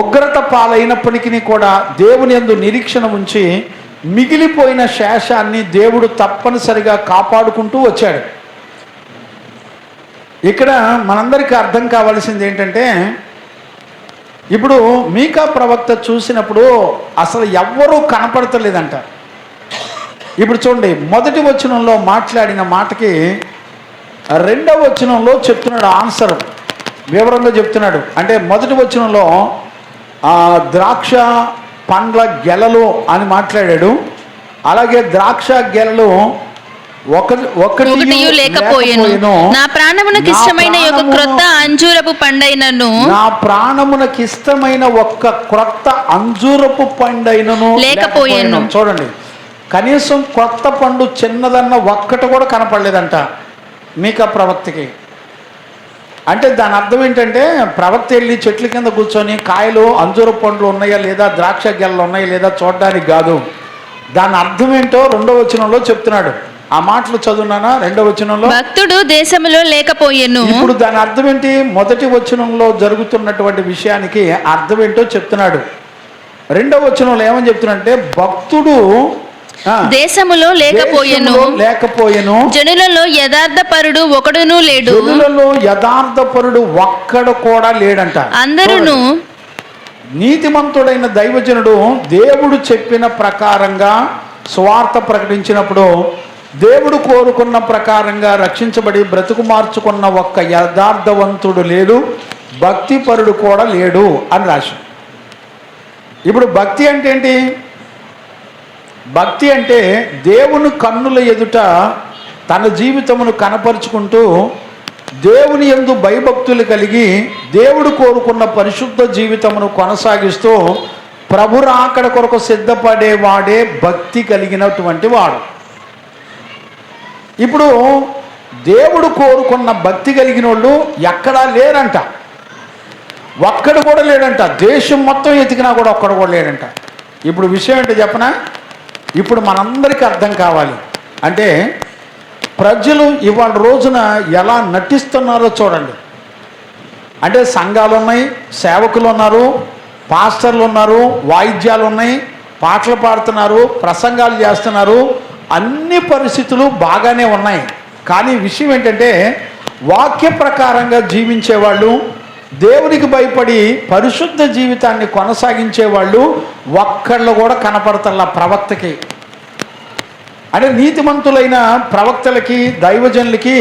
ఉగ్రత పాలైనప్పటికీ కూడా దేవుని యందు నిరీక్షణ ఉంచి మిగిలిపోయిన శేషాన్ని దేవుడు తప్పనిసరిగా కాపాడుకుంటూ వచ్చాడు. ఇక్కడ మనందరికీ అర్థం కావాల్సింది ఏంటంటే, ఇప్పుడు మీకా ప్రవక్త చూసినప్పుడు అసలు ఎవ్వరూ కనపడతలేదంట. ఇప్పుడు చూడండి, మొదటి వచనంలో మాట్లాడిన మాటకి 2వ వచనంలో చెప్తున్నాడు ఆన్సర్, వివరంగా చెప్తున్నాడు. అంటే మొదటి వచనంలో ద్రాక్ష పండ్ల గెలలు అని మాట్లాడాడు. అలాగే ద్రాక్ష గెలలు ఒకటి లేకపోయేను, నా ప్రాణమునకు ఇష్టమైన ఒక క్రొత్త అంజూరపు పండైనను, నా ప్రాణమునకు ఇష్టమైన ఒక్క క్రొత్త అంజూరపు పండైనను లేకపోయేను. చూడండి, కనీసం కొత్త పండు చిన్నదన్న ఒక్కటి కూడా కనపడలేదంట మీకా ప్రవక్తకి. అంటే దాని అర్థం ఏంటంటే, ప్రవక్త వెళ్ళి చెట్ల కింద కూర్చొని కాయలు అంజూరపు పండ్లు ఉన్నాయా లేదా, ద్రాక్ష గెలలు ఉన్నాయా లేదా చూడడానికి కాదు. దాని అర్థం ఏంటో 2వ వచనంలో చెప్తున్నాడు. ఆ మాటలు చదువునానా? 2వ వచనంలో, భక్తుడు దేశములో లేకపోయేను. ఇప్పుడు దాని అర్థం ఏంటి? మొదటి వచనంలో జరుగుతున్నటువంటి విషయానికి అర్థం ఏంటో చెప్తున్నాడు. 2వ వచనంలో ఏమని చెప్తున్నాడంటే, భక్తుడు దేశములో లేకపోయేను, జనులలో యథార్థపరుడు ఒకడును లేడు. జనులలో యథార్థపరుడు ఒక్కడు కూడా లేడంట. అందరూ నీతిమంతుడైన దైవజనుడు దేవుడు చెప్పిన ప్రకారంగా సువార్త ప్రకటించినప్పుడు దేవుడు కోరుకున్న ప్రకారంగా రక్షించబడి బ్రతుకు మార్చుకున్న ఒక్క యథార్థవంతుడు లేడు, భక్తిపరుడు కూడా లేడు అని రాశాం. ఇప్పుడు భక్తి అంటే ఏంటి? భక్తి అంటే దేవుని కన్నుల ఎదుట తన జీవితమును కనపరుచుకుంటూ దేవుని యందు భయభక్తులు కలిగి దేవుడు కోరుకున్న పరిశుద్ధ జీవితమును కొనసాగిస్తూ ప్రభు రాకడ కొరకు సిద్ధపడేవాడే భక్తి కలిగినటువంటి వాడు. ఇప్పుడు దేవుడు కోరుకున్న భక్తి కలిగిన వాళ్ళు ఎక్కడా లేరంట, ఒక్కడు కూడా లేడంట. దేశం మొత్తం ఎతికినా కూడా ఒక్కడు కూడా లేడంట. ఇప్పుడు విషయం ఏంటో చెప్పనా? ఇప్పుడు మనందరికీ అర్థం కావాలి. అంటే ప్రజలు ఇవాళ రోజున ఎలా నటిస్తున్నారో చూడండి. అంటే సంఘాలు ఉన్నాయి, సేవకులు ఉన్నారు, పాస్టర్లు ఉన్నారు, వాయిద్యాలు ఉన్నాయి, పాటలు పాడుతున్నారు, ప్రసంగాలు చేస్తున్నారు, అన్ని పరిస్థితులు బాగానే ఉన్నాయి. కానీ విషయం ఏంటంటే, వాక్య ప్రకారంగా జీవించేవాళ్ళు, దేవునికి భయపడి పరిశుద్ధ జీవితాన్ని కొనసాగించేవాళ్ళు ఒక్కళ్ళు కూడా కనపడతల్లా ప్రవక్తకి. అంటే నీతిమంతులైన ప్రవక్తలకి, దైవజనులకి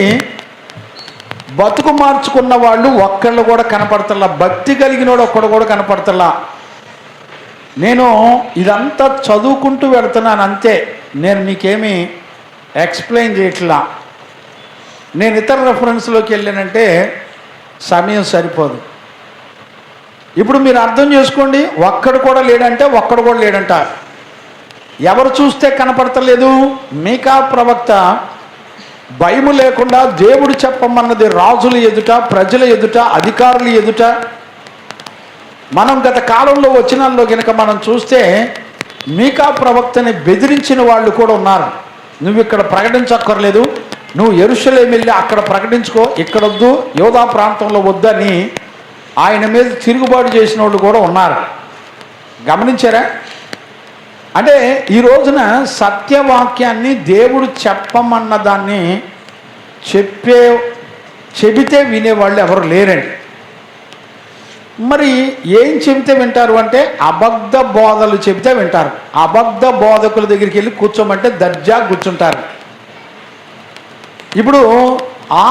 బతుకు మార్చుకున్న వాళ్ళు ఒక్కళ్ళు కూడా కనపడతల్లా. భక్తి కలిగినోడు ఒక్కడు కూడా కనపడతల్లా. నేను ఇదంతా చదువుకుంటూ వెళ్తున్నాను అంతే, నేను మీకేమీ ఎక్స్ప్లెయిన్ చేయట్లా. నేను ఇతర రెఫరెన్స్లోకి వెళ్ళానంటే సమయం సరిపోదు. ఇప్పుడు మీరు అర్థం చేసుకోండి, ఒక్కడు కూడా లేడంటే ఒక్కడు కూడా లేడంట. ఎవరు చూస్తే కనపడతలేదు? మీకా ప్రవక్త భయము లేకుండా దేవుడు చెప్పమన్నది రాజుల ఎదుట, ప్రజల ఎదుట, అధికారుల ఎదుట. మనం గత కాలంలో వచనాల్లో కనుక మనం చూస్తే మీకా ప్రవక్తని బెదిరించిన వాళ్ళు కూడా ఉన్నారు. నువ్వు ఇక్కడ ప్రకటించక్కర్లేదు, నువ్వు యెరూషలేము వెళ్ళి అక్కడ ప్రకటించుకో, ఇక్కడ వద్దు, యోధా ప్రాంతంలో వద్దని ఆయన మీద తిరుగుబాటు చేసిన వాళ్ళు కూడా ఉన్నారు. గమనించారా? అంటే ఈ రోజున సత్యవాక్యాన్ని దేవుడు చెప్పమన్న దాన్ని చెబితే వినేవాళ్ళు ఎవరు లేరండి. మరి ఏం చెబితే వింటారు అంటే అబద్ధ బోధలు చెబితే వింటారు. అబద్ధ బోధకుల దగ్గరికి వెళ్ళి కూర్చోమంటే దర్జా కూర్చుంటారు. ఇప్పుడు ఆ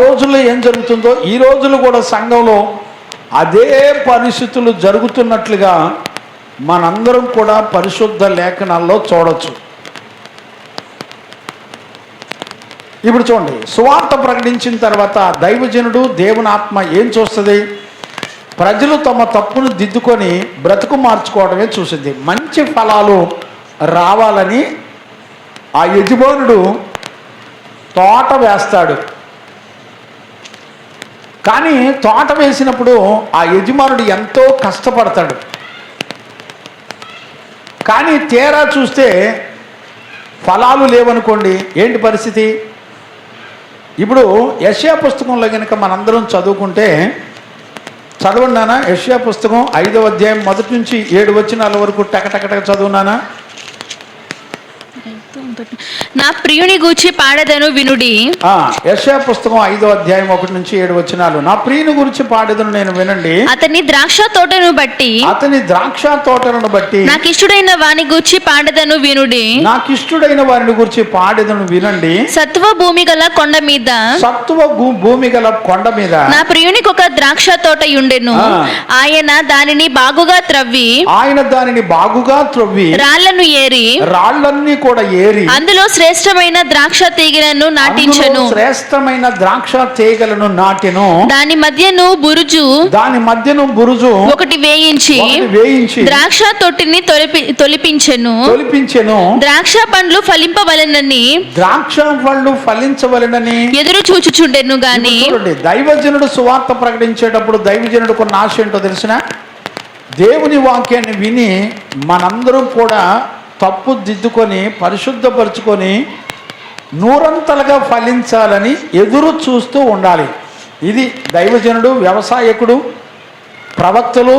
రోజుల్లో ఏం జరుగుతుందో ఈ రోజులు కూడా సంఘంలో అదే పరిస్థితులు జరుగుతున్నట్లుగా మనందరం కూడా పరిశుద్ధ లేఖనాల్లో చూడొచ్చు. ఇప్పుడు చూడండి, సువార్త ప్రకటించిన తర్వాత దైవజనుడు, దేవుని ఆత్మ ఏం చూస్తుంది? ప్రజలు తమ తప్పును దిద్దుకొని బ్రతుకు మార్చుకోవడమే చూసింది. మంచి ఫలాలు రావాలని ఆ యజమానుడు తోట వేస్తాడు. కానీ తోట వేసినప్పుడు ఆ యజమానుడు ఎంతో కష్టపడతాడు. కానీ తీరా చూస్తే ఫలాలు లేవనుకోండి, ఏంటి పరిస్థితి? ఇప్పుడు యెషయా పుస్తకంలో కనుక మనందరం చదువుకుంటే, చదవండి నాన్న. యెషయా పుస్తకం 5వ అధ్యాయం 1 నుంచి 7 వచనాల వరకు టకటకటక చదువునానా. నా ప్రియుని గూర్చి పాడెదను వినుడి. యెషయా పుస్తకం 5వ అధ్యాయం 1 నుంచి 7 వచనాలు. నా ప్రియుని గురించి పాడెదను నేను వినండి. అతని ద్రాక్ష తోటను బట్టి నాకు ఇష్టడైన వాని గూర్చి పాడెదను వినుడి. నాకు ఇష్టడైన వారిని గురించి పాడెదను వినండి. సత్వ భూమి గల కొండ మీద నా ప్రియునికి ఒక ద్రాక్ష తోట ఉండెను. ఆయన దానిని బాగుగా త్రవ్వి రాళ్లను ఏరి, రాళ్ళన్నీ కూడా ఏరి అందులో శ్రేష్టమైన ద్రాక్ష తీగలను నాటెను. దాని మధ్యను బురుజు ఒకటి వేయించి ద్రాక్ష తొట్టిని తొలిపించెను. ద్రాక్ష పండ్లు ఫలించవలెనని ఎదురు చూచుచుండెను గాని. దైవజనుడు సువార్త ప్రకటించేటప్పుడు దైవజనుడికి ఉన్న ఆశ ఏంటో తెలిసిన? దేవుని వాక్యాన్ని విని మనందరం కూడా తప్పు దిద్దుకొని పరిశుద్ధపరుచుకొని నూరంతలుగా ఫలించాలని ఎదురు చూస్తూ ఉండాలి. ఇది దైవజనుడు, వ్యవసాయకుడు, ప్రవక్తలు,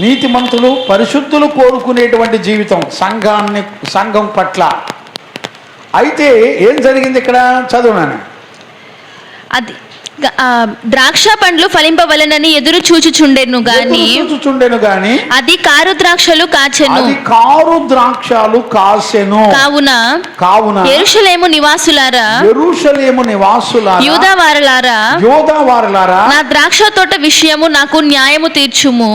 నీతిమంతులు, పరిశుద్ధులు కోరుకునేటువంటి జీవితం సంఘం పట్ల. అయితే ఏం జరిగింది ఇక్కడ? చదువునాను. అది ద్రాక్ష పండ్లు ఫలింపవలెనని ఎదురు చూచుచుండెను గాని అది కారు ద్రాక్షలు కాచెను. కావున యెరూషలేము నివాసులారా, యూదా వారలారా, నా ద్రాక్ష తోట విషయము నాకు న్యాయము తీర్చుము.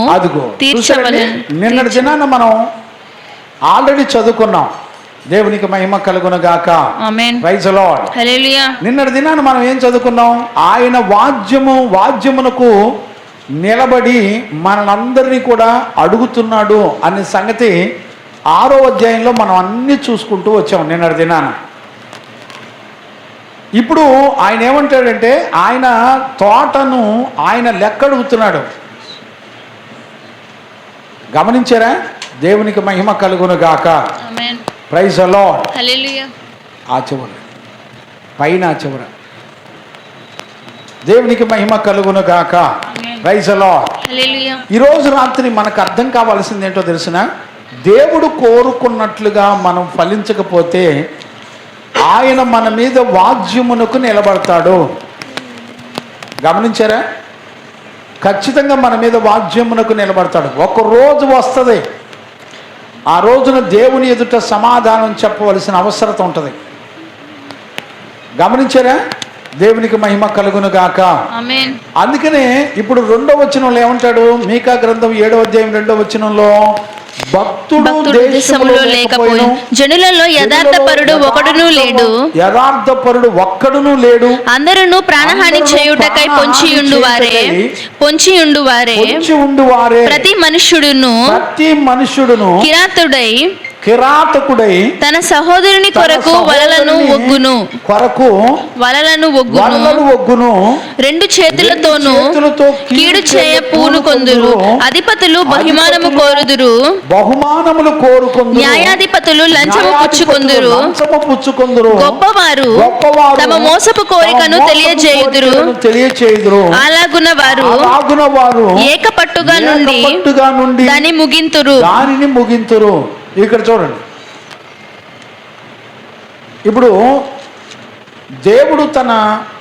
తీర్చవలెను. నిన్నటి దినాన మనం ఆల్రెడీ చదువుకున్నాం. దేవునికి మహిమ కలుగును గాక. Amen. Praise the Lord. Hallelujah. నిన్నటి దినాన మనం ఏం చదువుకున్నాం? ఆయన వాద్యమునకు నిలబడి మనందరినీ కూడా అడుగుతున్నాడు అనే సంగతి 6వ అధ్యాయంలో మనం అన్ని చూసుకుంటూ వచ్చాం నిన్నటి దినాన. ఇప్పుడు ఆయన ఏమంటాడంటే, ఆయన తోటను ఆయన లెక్కడుగుతున్నాడు. గమనించారా? దేవునికి మహిమ కలుగును గాక. Amen. Praise the Lord. Hallelujah. ఆ చివర పైన చివర దేవునికి మహిమ కలుగును గాక. Praise the Lord. హల్లెలూయా. ఈరోజు రాత్రి మనకు అర్థం కావాల్సింది ఏంటో తెలిసిన? దేవుడు కోరుకున్నట్లుగా మనం ఫలించకపోతే ఆయన మన మీద వాద్యమునకు నిలబడతాడు. గమనించారా? ఖచ్చితంగా మన మీద వాద్యమునకు నిలబడతాడు. ఒక రోజు వస్తుంది, ఆ రోజున దేవుని ఎదుట సమాధానం చెప్పవలసిన అవసరత ఉంటుంది. గమనించారా? దేవునికి మహిమ కలుగును గాక. ఆమేన్. అందుకనే ఇప్పుడు 2వ వచనంలో ఏమంటాడు? మీకా గ్రంథం 7వ అధ్యాయం 2వ వచనంలో, భక్తుడు దేశములో లేకపోయిను, జనులలో యథార్థపరుడు ఒకడును లేడు, యథార్థపరుడు ఒక్కడును లేడు, అందరూ ప్రాణహాని చేయుటకై పొంచి ఉండువారే ప్రతి మనుష్యుడును కిరాతకుడై తన సహోదరుని కొరకు వలలను ఒగ్గును, రెండు చేతులతోనూ కీడు చేయ పూనుకొందురు, అధిపతులు బహుమానములు కోరుకొందురు, న్యాయాధిపతులు లంచము పుచ్చుకొందురు, గొప్పవారు తమ మోసపు కోరికను తెలియజేయుదురు, అలాగున వారు ఏకపట్టుగా నుండి దాని ముగింతురు. ఇక్కడ చూడండి, ఇప్పుడు దేవుడు తన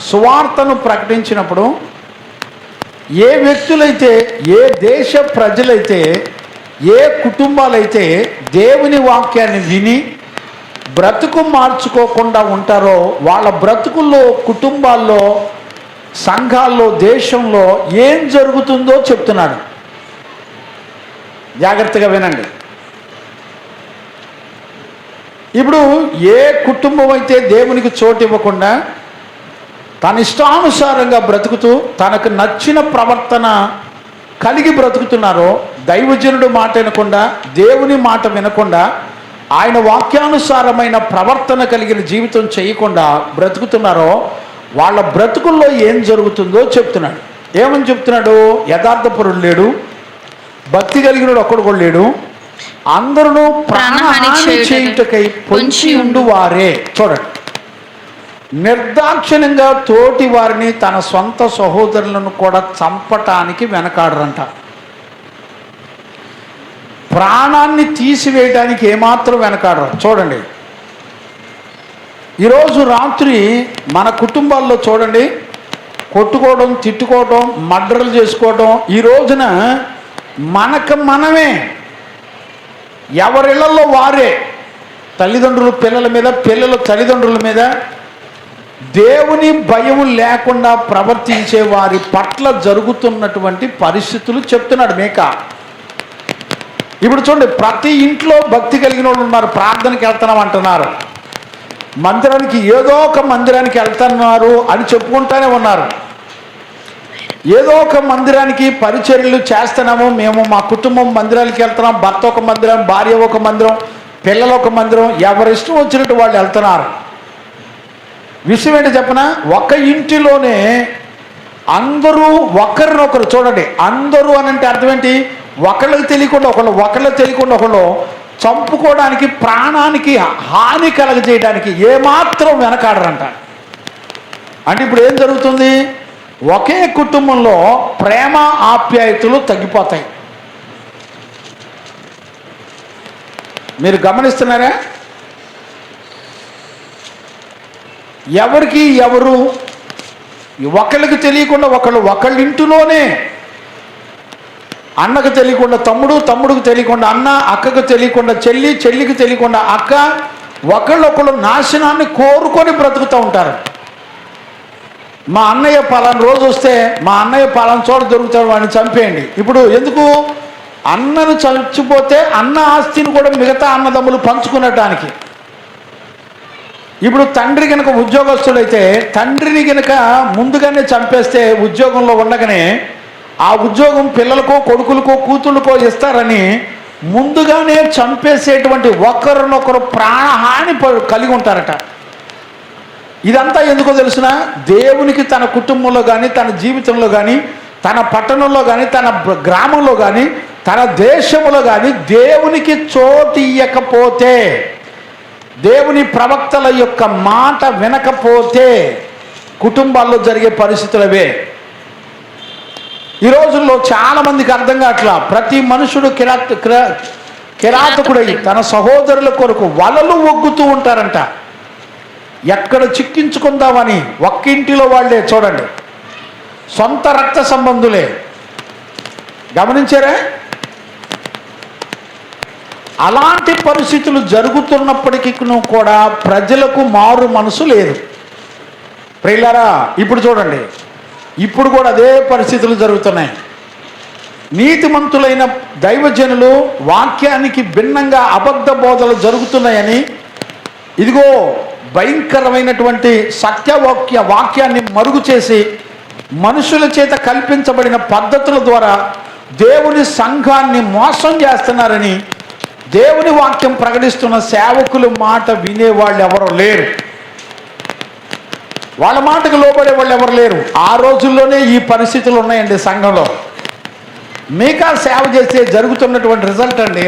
సువార్తను ప్రకటించినప్పుడు ఏ వ్యక్తులైతే, ఏ దేశ ప్రజలైతే, ఏ కుటుంబాలైతే దేవుని వాక్యాన్ని విని బ్రతుకు మార్చుకోకుండా ఉంటారో వాళ్ళ బ్రతుకుల్లో, కుటుంబాల్లో, సంఘాల్లో, దేశంలో ఏం జరుగుతుందో చెప్తున్నాడు. జాగ్రత్తగా వినండి. ఇప్పుడు ఏ కుటుంబం అయితే దేవునికి చోటు ఇవ్వకుండా తన ఇష్టానుసారంగా బ్రతుకుతూ తనకు నచ్చిన ప్రవర్తన కలిగి బ్రతుకుతున్నారో, దైవజనుడు మాట వినకుండా, దేవుని మాట వినకుండా, ఆయన వాక్యానుసారమైన ప్రవర్తన కలిగిన జీవితం చేయకుండా బ్రతుకుతున్నారో వాళ్ళ బ్రతుకుల్లో ఏం జరుగుతుందో చెప్తున్నాడు. ఏమని చెప్తున్నాడు? యథార్థపరుడు లేడు, భక్తి కలిగినడు ఒక్కడు కూడా లేడు, అందరూ ప్రాణహాని చేయుటకై పొంచి ఉండువారే. చూడండి, నిర్దాక్షిణ్యంగా తోటి వారిని, తన సొంత సహోదరులను కూడా చంపటానికి వెనకాడరంట. ప్రాణాన్ని తీసివేయడానికి ఏమాత్రం వెనకాడరు. చూడండి, ఈరోజు రాత్రి మన కుటుంబాల్లో చూడండి, కొట్టుకోవడం, తిట్టుకోవడం, మర్డర్లు చేసుకోవడం, ఈ రోజున మనమే ఎవరిళ్లలో వారే, తల్లిదండ్రులు పిల్లల మీద, పిల్లలు తల్లిదండ్రుల మీద దేవుని భయం లేకుండా ప్రవర్తించే వారి పట్ల జరుగుతున్నటువంటి పరిస్థితులు చెప్తున్నాడు మేకా. ఇప్పుడు చూడండి, ప్రతి ఇంట్లో భక్తి కలిగిన వాళ్ళు ఉన్నారు, ప్రార్థనకి వెళ్తున్నాం అంటున్నారు, మందిరానికి ఏదో ఒక మందిరానికి వెళ్తున్నారు అని చెప్పుకుంటూనే ఉన్నారు, ఏదో ఒక మందిరానికి పరిచర్యలు చేస్తున్నాము, మేము మా కుటుంబం మందిరానికి వెళ్తున్నాం, భర్త ఒక మందిరం, భార్య ఒక మందిరం, పిల్లలు ఒక మందిరం, ఎవరిష్టం వచ్చినట్టు వాళ్ళు వెళ్తున్నారు. విషయం ఏంటి చెప్పనా? ఒక ఇంటిలోనే అందరూ ఒకరినొకరు, చూడండి, అందరూ అని అంటే అర్థం ఏంటి? ఒకళ్ళకి తెలియకుండా ఒకళ్ళు చంపుకోవడానికి, ప్రాణానికి హాని కలగజేయడానికి ఏమాత్రం వెనకాడరంట. అంటే ఇప్పుడు ఏం జరుగుతుంది? ఒకే కుటుంబంలో ప్రేమ ఆప్యాయతలు తగ్గిపోతాయి. మీరు గమనిస్తున్నారా? ఎవరికి ఎవరు ఒకళ్ళకి తెలియకుండా ఒకళ్ళ ఇంటిలోనే, అన్నకు తెలియకుండా తమ్ముడు, తమ్ముడికి తెలియకుండా అన్న, అక్కకు తెలియకుండా చెల్లి, చెల్లికి తెలియకుండా అక్క, ఒకళ్ళొకళ్ళు నాశనాన్ని కోరుకొని బ్రతుకుతూ ఉంటారు. మా అన్నయ్య పలానా రోజు వస్తే మా అన్నయ్య పలానా చోట దొరుకుతాడు, వాడిని చంపేయండి. ఇప్పుడు ఎందుకు? అన్నను చచ్చిపోతే అన్న ఆస్తిని కూడా మిగతా అన్నదమ్ములు పంచుకునడానికి. ఇప్పుడు తండ్రి కనుక ఉద్యోగస్తుడైతే తండ్రిని కనుక ముందుగానే చంపేస్తే ఉద్యోగంలో ఉండగానే ఆ ఉద్యోగం పిల్లలకో, కొడుకులకో, కూతుళ్ళకో ఇస్తారని ముందుగానే చంపేసేటువంటి ఒకరినొకరు ప్రాణహాని కలిగి ఉంటారట. ఇదంతా ఎందుకో తెలుసిన? దేవునికి తన కుటుంబంలో కానీ, తన జీవితంలో కానీ, తన పట్టణంలో కానీ, తన గ్రామంలో కానీ, తన దేశంలో కానీ దేవునికి చోటు ఇయ్యకపోతే, దేవుని ప్రవక్తల యొక్క మాట వినకపోతే కుటుంబాల్లో జరిగే పరిస్థితులవే. ఈ రోజుల్లో చాలా మందికి అర్థం కావట్లా. ప్రతి మనుషుడు కిరాతకుడై తన సహోదరుల కొరకు వలలు ఒగ్గుతూ ఉంటారంట. ఎక్కడ చిక్కించుకుందామని ఒక్కింటిలో వాళ్ళే, చూడండి, సొంత రక్త సంబంధులే. గమనించారా? అలాంటి పరిస్థితులు జరుగుతున్నప్పటికీ కూడా ప్రజలకు మారు మనసు లేదు. ప్రియులారా, ఇప్పుడు చూడండి, ఇప్పుడు కూడా అదే పరిస్థితులు జరుగుతున్నాయి. నీతిమంతులైన దైవజనులు వాక్యానికి భిన్నంగా అబద్ధ బోధలు జరుగుతున్నాయని, ఇదిగో భయంకరమైనటువంటి వాక్యాన్ని మరుగు చేసి మనుషుల చేత కల్పించబడిన పద్ధతుల ద్వారా దేవుని సంఘాన్ని మోసం చేస్తున్నారని దేవుని వాక్యం ప్రకటిస్తున్న సేవకుల మాట వినేవాళ్ళు ఎవరో లేరు. వాళ్ళ మాటకు లోబడే వాళ్ళు ఎవరు లేరు. ఆ రోజుల్లోనే ఈ పరిస్థితులు ఉన్నాయండి సంఘంలో. మీకా సేవ చేస్తే జరుగుతున్నటువంటి రిజల్ట్ అండి.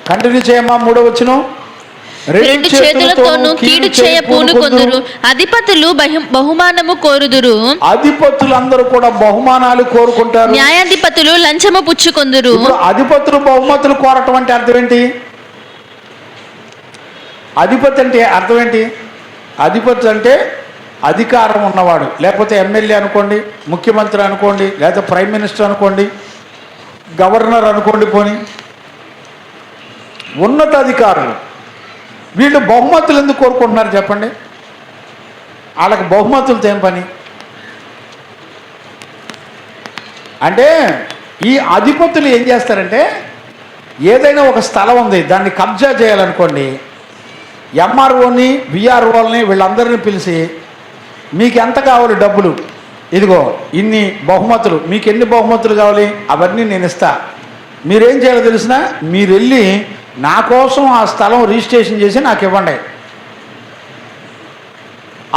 కంటిన్యూ చేయమ్మా. 3వ వచనం. రెండు చేతులతోనూ కీడు చేయ పూనుకొందురు, అధిపతులు బహుమానము కోరుదురు. అధిపతులందరూ కూడా బహుమానాలు కోరుకుంటారు. న్యాయాధిపతులు లంచము పుచ్చుకొందురు. ఇప్పుడు అధిపతులు బహుమతులు కోరటం అంటే అర్థం ఏంటి? అధిపతి అంటే అర్థం ఏంటి? అధిపతి అంటే అధికారం ఉన్నవాడు. లేకపోతే ఎమ్మెల్యే అనుకోండి, ముఖ్యమంత్రి అనుకోండి, లేదా ప్రైమ్ మినిస్టర్ అనుకోండి, గవర్నర్ అనుకోండి, పోని ఉన్నత అధికారులు. వీళ్ళు బహుమతులు ఎందుకు కోరుకుంటున్నారు చెప్పండి? వాళ్ళకి బహుమతులతో ఏం పని? అంటే ఈ అధిపతులు ఏం చేస్తారంటే, ఏదైనా ఒక స్థలం ఉంది, దాన్ని కబ్జా చేయాలనుకోండి, ఎంఆర్ఓని విఆర్ఓని వీళ్ళందరినీ పిలిచి, మీకు ఎంత కావాలి డబ్బులు, ఇదిగో ఇన్ని బహుమతులు, మీకు ఎన్ని బహుమతులు కావాలి అవన్నీ నేను ఇస్తా, మీరేం చేయాలో తెలిసిన, మీరు వెళ్ళి నా కోసం ఆ స్థలం రిజిస్ట్రేషన్ చేసి నాకు ఇవ్వండి,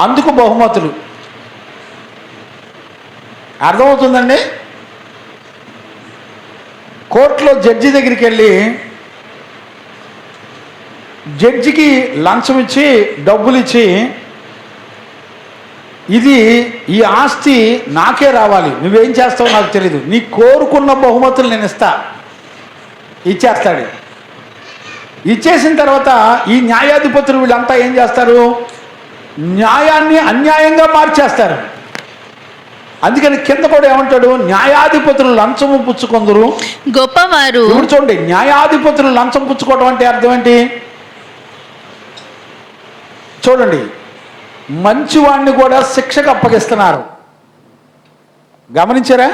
అందుకు బహుమతులు. అర్థమవుతుందండి? కోర్టులో జడ్జి దగ్గరికి వెళ్ళి జడ్జికి లంచం ఇచ్చి డబ్బులు ఇచ్చి, ఈ ఆస్తి నాకే రావాలి, నువ్వేం చేస్తావో నాకు తెలీదు, నీ కోరుకున్న బహుమతులు నేను ఇస్తా, ఇచ్చేస్తాడు. ఇచ్చేసిన తర్వాత ఈ న్యాయాధిపతులు వీళ్ళంతా ఏం చేస్తారు? న్యాయాన్ని అన్యాయంగా మార్చేస్తారు. అందుకని కింద కూడా ఏమంటాడు? న్యాయాధిపతులు లంచము పుచ్చుకొందురు గొప్పవారు. ఇప్పుడు చూడండి, న్యాయాధిపతులు లంచం పుచ్చుకోవడం అంటే అర్థం ఏంటి? చూడండి, మంచివాడిని కూడా శిక్షకు అప్పగిస్తున్నారు. గమనించారా?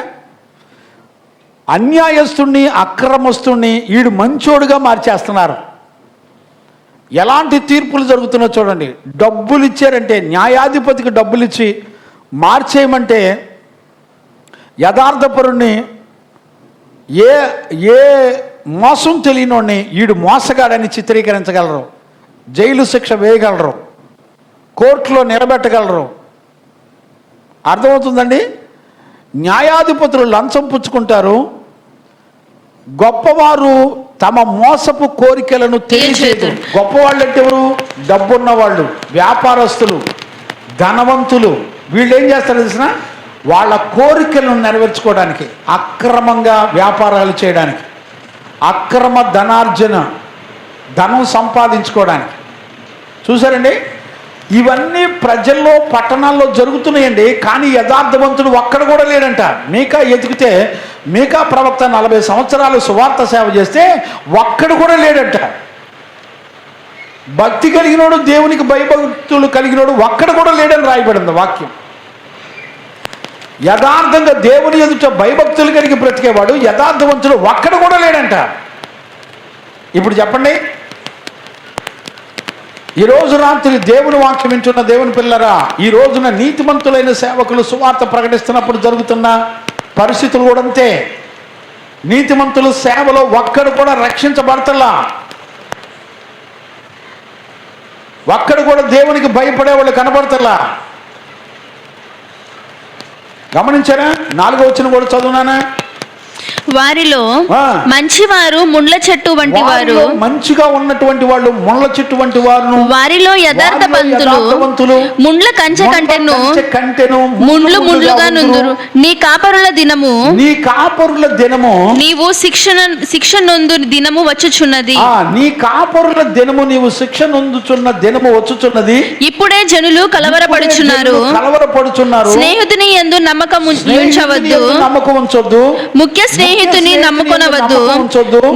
అన్యాయస్తుణ్ణి, అక్రమస్తుణ్ణి వీడు మంచోడుగా మార్చేస్తున్నారు. ఎలాంటి తీర్పులు జరుగుతున్నా చూడండి. డబ్బులు ఇచ్చారంటే, న్యాయాధిపతికి డబ్బులు ఇచ్చి మార్చేయమంటే యథార్థపరుణ్ణి, ఏ మోసం తెలియనోడిని వీడు మోసగాడని చిత్రీకరించగలరు, జైలు శిక్ష వేయగలరు, కోర్టులో నిలబెట్టగలరు. అర్థమవుతుందండి? న్యాయాధిపతులు లంచం పుచ్చుకుంటారు, గొప్పవారు తమ మోసపు కోరికలను తెలియజేయదు. గొప్పవాళ్ళు అంటే ఎవరు? డబ్బున్న వాళ్ళు, వ్యాపారస్తులు, ధనవంతులు. వీళ్ళు ఏం చేస్తారు తెలిసిన? వాళ్ళ కోరికలను నెరవేర్చుకోవడానికి, అక్రమంగా వ్యాపారాలు చేయడానికి, అక్రమ ధనార్జన, ధనం సంపాదించుకోవడానికి. చూసారండి? ఇవన్నీ ప్రజల్లో, పట్టణాల్లో జరుగుతున్నాయండి. కానీ యథార్థవంతుడు ఒక్కడ కూడా లేడంట. మీకా ఎతికితే, మీకా ప్రవక్త 40 సంవత్సరాలు సువార్త సేవ చేస్తే ఒక్కడు కూడా లేడంట. భక్తి కలిగినోడు, దేవునికి భయభక్తులు కలిగినోడు ఒక్కడు కూడా లేడని రాయబడింది వాక్యం. యథార్థంగా దేవుని ఎదుట భయభక్తులు కలిగి బ్రతికేవాడు, యథార్థవంతుడు ఒక్కడు కూడా లేడంట. ఇప్పుడు చెప్పండి, ఈరోజు రాత్రి దేవుని వాక్యం వింటున్న దేవుని పిల్లరా, ఈ రోజున నీతిమంతులైన సేవకులు సువార్త ప్రకటిస్తున్నప్పుడు జరుగుతున్న పరిస్థితులు కూడా అంతే. నీతిమంతుల సేవలో ఒక్కడు కూడా రక్షించబడతలా, ఒక్కడు కూడా దేవునికి భయపడేవాళ్ళు కనబడతలా. గమనించారా? 4వ వచనం కూడా చదువునానా? వారిలో మంచివారు ముండ్ల చెట్టు వంటి వారు, మంచిగా ఉన్నటువంటి వాళ్ళు ముళ్ళ చెట్టు వంటి వారు, వారిలో యథార్థవంతులు ముండ్ల కంచె కంటెను ముండ్లు ముండ్లుగా నుందురు. నీ కాపరుల దినము నీవు శిక్ష నొందు దినము వచ్చుచున్నది. నీ కాపరుల దినము నీవు శిక్ష నొందుచున్న దినము వచ్చుచున్నది. ఇప్పుడే జనులు కలవరపడుచున్నారు. స్నేహితుని యందు నమ్మకం ఉంచవద్దు, ముఖ్య స్నేహితుని స్నేహితుని నమ్ముకొనవద్దు.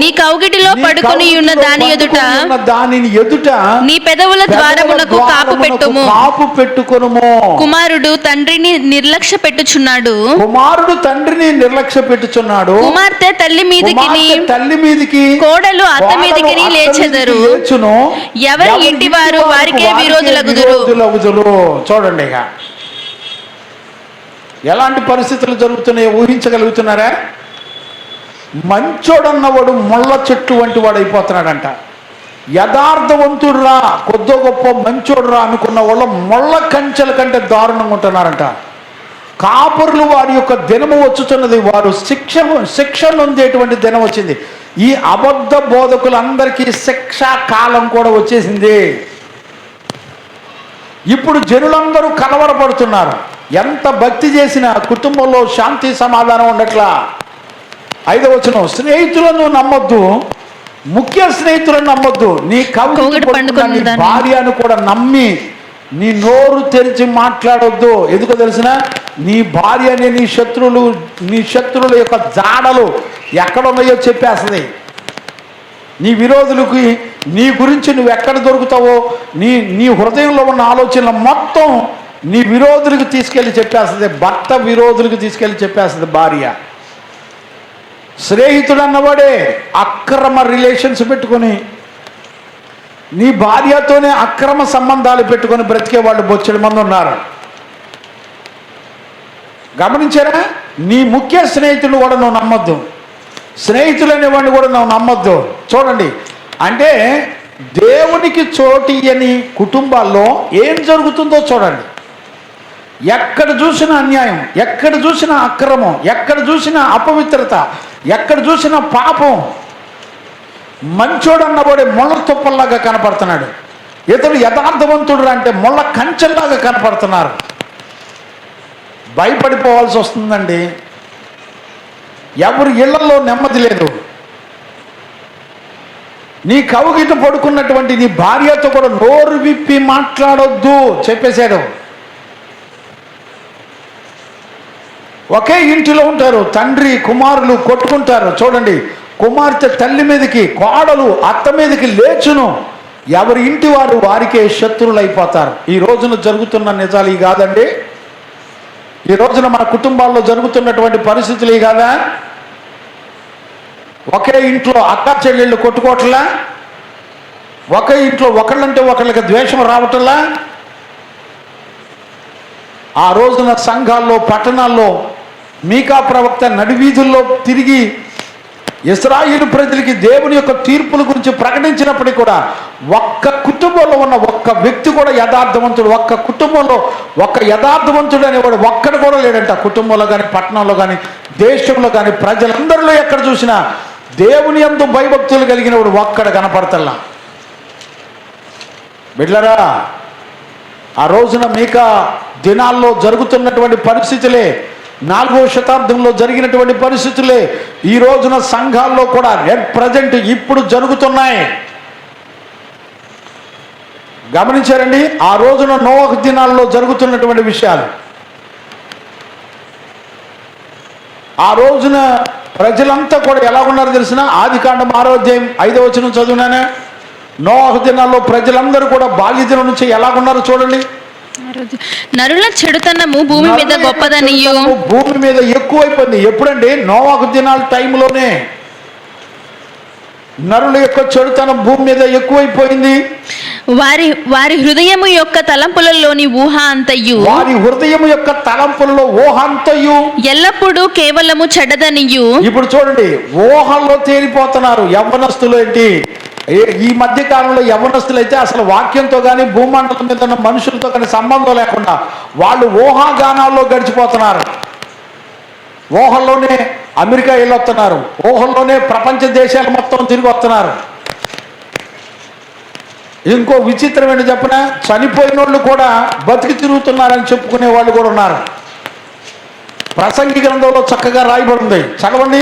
నీ కౌగిటిలో పడుకొని ఉన్న దాని ఎదుట నీ పెదవుల ద్వారమునకు కాపు పెట్టుకొనుము. కుమారుడు తండ్రిని నిర్లక్ష్య పెట్టుచున్నాడు. కుమార్తె తల్లి మీదికి కోడలు అత్త మీదికి లేచెదరు. ఎవరి ఇంటి వారు వారికే విరోధులగుదురు. చూడండి, ఇక ఎలాంటి పరిస్థితులు జరుగుతున్నాయో ఊహించగలుగుతున్నారా? మంచోడన్నవాడు ముళ్ళ చెట్టు వంటి వాడు అయిపోతున్నాడంట. యథార్థవంతుడురా, కొద్దో గొప్ప మంచోడురా అనుకున్న వాళ్ళు ముళ్ళ కంచెల కంటే దారుణంగా ఉంటున్నారంట. కాపురులు వారి యొక్క దినము వచ్చుతున్నది, వారు శిక్ష నొందేటువంటి దినం వచ్చింది. ఈ అబద్ధ బోధకులందరికీ శిక్షా కాలం కూడా వచ్చేసింది. ఇప్పుడు జనులందరూ కలవరపడుతున్నారు. ఎంత భక్తి చేసినా కుటుంబంలో శాంతి సమాధానం ఉండట్లా. 5వ వచనం, స్నేహితులను నమ్మొద్దు, ముఖ్య స్నేహితులను నమ్మొద్దు. నీ కవిత భార్యను కూడా నమ్మి నీ నోరు తెరిచి మాట్లాడొద్దు. ఎందుకో తెలిసిన, నీ భార్యని నీ శత్రువుల యొక్క జాడలు ఎక్కడున్నాయో చెప్పేస్తుంది. నీ విరోధులకి నీ గురించి నువ్వు ఎక్కడ దొరుకుతావో, నీ హృదయంలో ఉన్న ఆలోచనలు మొత్తం నీ విరోధులకు తీసుకెళ్ళి చెప్పేస్తుంది. భర్త విరోధులకు తీసుకెళ్ళి చెప్పేస్తుంది భార్య. స్నేహితుడు అన్నవాడే అక్రమ రిలేషన్స్ పెట్టుకొని, నీ భార్యతోనే అక్రమ సంబంధాలు పెట్టుకొని బ్రతికే వాళ్ళు బొచ్చెడు మంది ఉన్నారు. గమనించారా? నీ ముఖ్య స్నేహితుడు కూడా నువ్వు నమ్మొద్దు, స్నేహితులు అనేవాడిని కూడా నువ్వు నమ్మొద్దు. చూడండి, అంటే దేవునికి చోటియని కుటుంబాల్లో ఏం జరుగుతుందో చూడండి. ఎక్కడ చూసినా అన్యాయం, ఎక్కడ చూసినా అక్రమం, ఎక్కడ చూసినా అపవిత్రత, ఎక్కడ చూసినా పాపం. మంచోడు అన్నవాడే ముళ్ళ తుప్పల్లాగా కనపడుతున్నాడు. ఇతడు యథార్థవంతుడు అంటే ముళ్ళ కంచెల్లాగా కనపడుతున్నారు. భయపడిపోవాల్సి వస్తుందండి. ఎవరి ఇళ్లలో నెమ్మది లేదు. నీ కౌగిట పడుకున్నటువంటి నీ భార్యతో కూడా నోరు విప్పి మాట్లాడొద్దు చెప్పేశాడు. ఒకే ఇంటిలో ఉంటారు, తండ్రి కుమారులు కొట్టుకుంటారు. చూడండి, కుమార్తె తల్లి మీదకి, కోడలు అత్త మీదకి లేచును. ఎవరి ఇంటి వారు వారికే శత్రువులు అయిపోతారు. ఈ రోజున జరుగుతున్న నిజాలు ఇవి కాదండి. ఈ రోజున మన కుటుంబాల్లో జరుగుతున్నటువంటి పరిస్థితులు ఇవి కాదా? ఒకే ఇంట్లో అక్క చెల్లెళ్ళు కొట్టుకోవట్లా, ఒకే ఇంట్లో ఒకళ్ళంటే ఒకళ్ళకి ద్వేషం రావట్లా. ఆ రోజున సంఘాల్లో, పట్టణాల్లో మీకా ప్రవక్త నడివీధుల్లో తిరిగి ఇశ్రాయేలు ప్రజలకి దేవుని యొక్క తీర్పుల గురించి ప్రకటించినప్పటికీ కూడా ఒక్క కుటుంబంలో ఉన్న ఒక్క వ్యక్తి కూడా యథార్థవంతుడు, ఒక్క కుటుంబంలో ఒక్క యథార్థవంతుడు అనేవాడు ఒక్కడు కూడా లేడంట. కుటుంబంలో కానీ, పట్టణంలో కానీ, దేశంలో కానీ, ప్రజలందరిలో ఎక్కడ చూసినా దేవుని యందు భయభక్తులు కలిగిన వాడు ఒక్కడ కనపడతల్లా. బిడ్డలారా, ఆ రోజున మీకా దినాల్లో జరుగుతున్నటువంటి పరిస్థితులే, 4వ శతాబ్దంలో జరిగినటువంటి పరిస్థితులే ఈ రోజున సంఘాల్లో కూడా ప్రజెంట్ ఇప్పుడు జరుగుతున్నాయి. గమనించారండి? ఆ రోజున నోవహు దినాల్లో జరుగుతున్నటువంటి విషయాలు. ఆ రోజున ప్రజలంతా కూడా ఎలా ఉన్నారో తెలిసిన, ఆదికాండం 6వ అధ్యాయం 5వ వచనం చదువునానే. నోవహు దినాల్లో ప్రజలందరూ కూడా బాల్యదినం నుంచి ఎలాగున్నారో చూడండి. నరుల చెడుతనము భూమి మీద గొప్పదనియు, భూమి మీద ఎక్కువైపోయింది. ఎప్పుడండి? నోవహు దినాల టైంలోనే నరుల యొక్క చెడుతనం భూమి మీద ఎక్కువైపోయింది. వారి హృదయము యొక్క తలంపులలోని ఊహ అంతయు, వారి హృదయం యొక్క తలంపులలో ఊహ అంతయు ఎల్లప్పుడూ కేవలము చెడ్డదనియు. ఇప్పుడు చూడండి, ఊహల్లో తేలిపోతున్నారు యవ్వనస్తులు. ఏంటి ఈ మధ్య కాలంలో యవ్వనస్తులు అయితే అసలు వాక్యంతో కానీ, భూమండలం మీద ఉన్న మనుషులతో కానీ సంబంధం లేకుండా వాళ్ళు ఊహాగానాల్లో గడిచిపోతున్నారు. ఊహల్లోనే అమెరికా వెళ్ళొస్తున్నారు, ఊహల్లోనే ప్రపంచ దేశాలు మొత్తం తిరిగి వస్తున్నారు. ఇంకో విచిత్రం ఏంటి చెప్పిన, చనిపోయిన వాళ్ళు కూడా బతికి తిరుగుతున్నారని చెప్పుకునే వాళ్ళు కూడా ఉన్నారు. ప్రసంగి గ్రంథంలో చక్కగా రాయబడింది, చదవండి.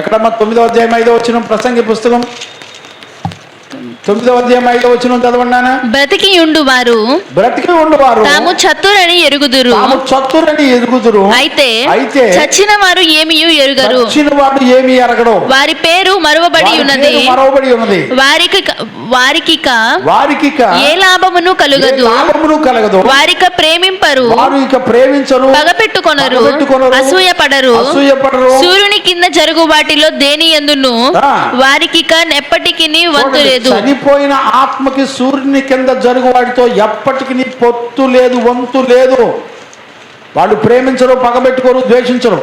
ఎక్కడమ్మా? 9వ అధ్యాయం 5వ వచనం, ప్రసంగి పుస్తకం. 9వ అధ్యాయం 5వ వచనం చదవండి నాన్న. బ్రతికి ఉండు వారు బ్రతికి ఉండువారు తాము చత్తురని ఎరుగుదురు, తాము చతురని ఎరుగుదురు. అయితే అయితే చచ్చిన వారు ఏమియు ఎరుగరు, చచ్చిన వాడు ఏమీ ఎరగడు, వారి పేరు మరువబడి వారి ఉన్నది, పేరు మరవబడి ఉన్నది. వారికి ఏ ఏ లాభమును కలుగదు, లాభమును కలగదు, వారిక ప్రేమింపరు, వారు ఇక ప్రేమించరు, పగపెట్టుకొనరు, పగపెట్టుకొనరు, అసూయపడరు, అసూయపడరు. సూర్యుని కింద జరుగు వాటిలో దేని యందును ఆ. వారికి ఎప్పటికీ వంతు చూడండి, లేదు. చనిపోయిన ఆత్మకి సూర్యుని కింద జరుగు వాడితో ఎప్పటికీ పొత్తు లేదు, వంతు లేదు. వాళ్ళు ప్రేమించరు, పగబెట్టుకోరు, ద్వేషించరు.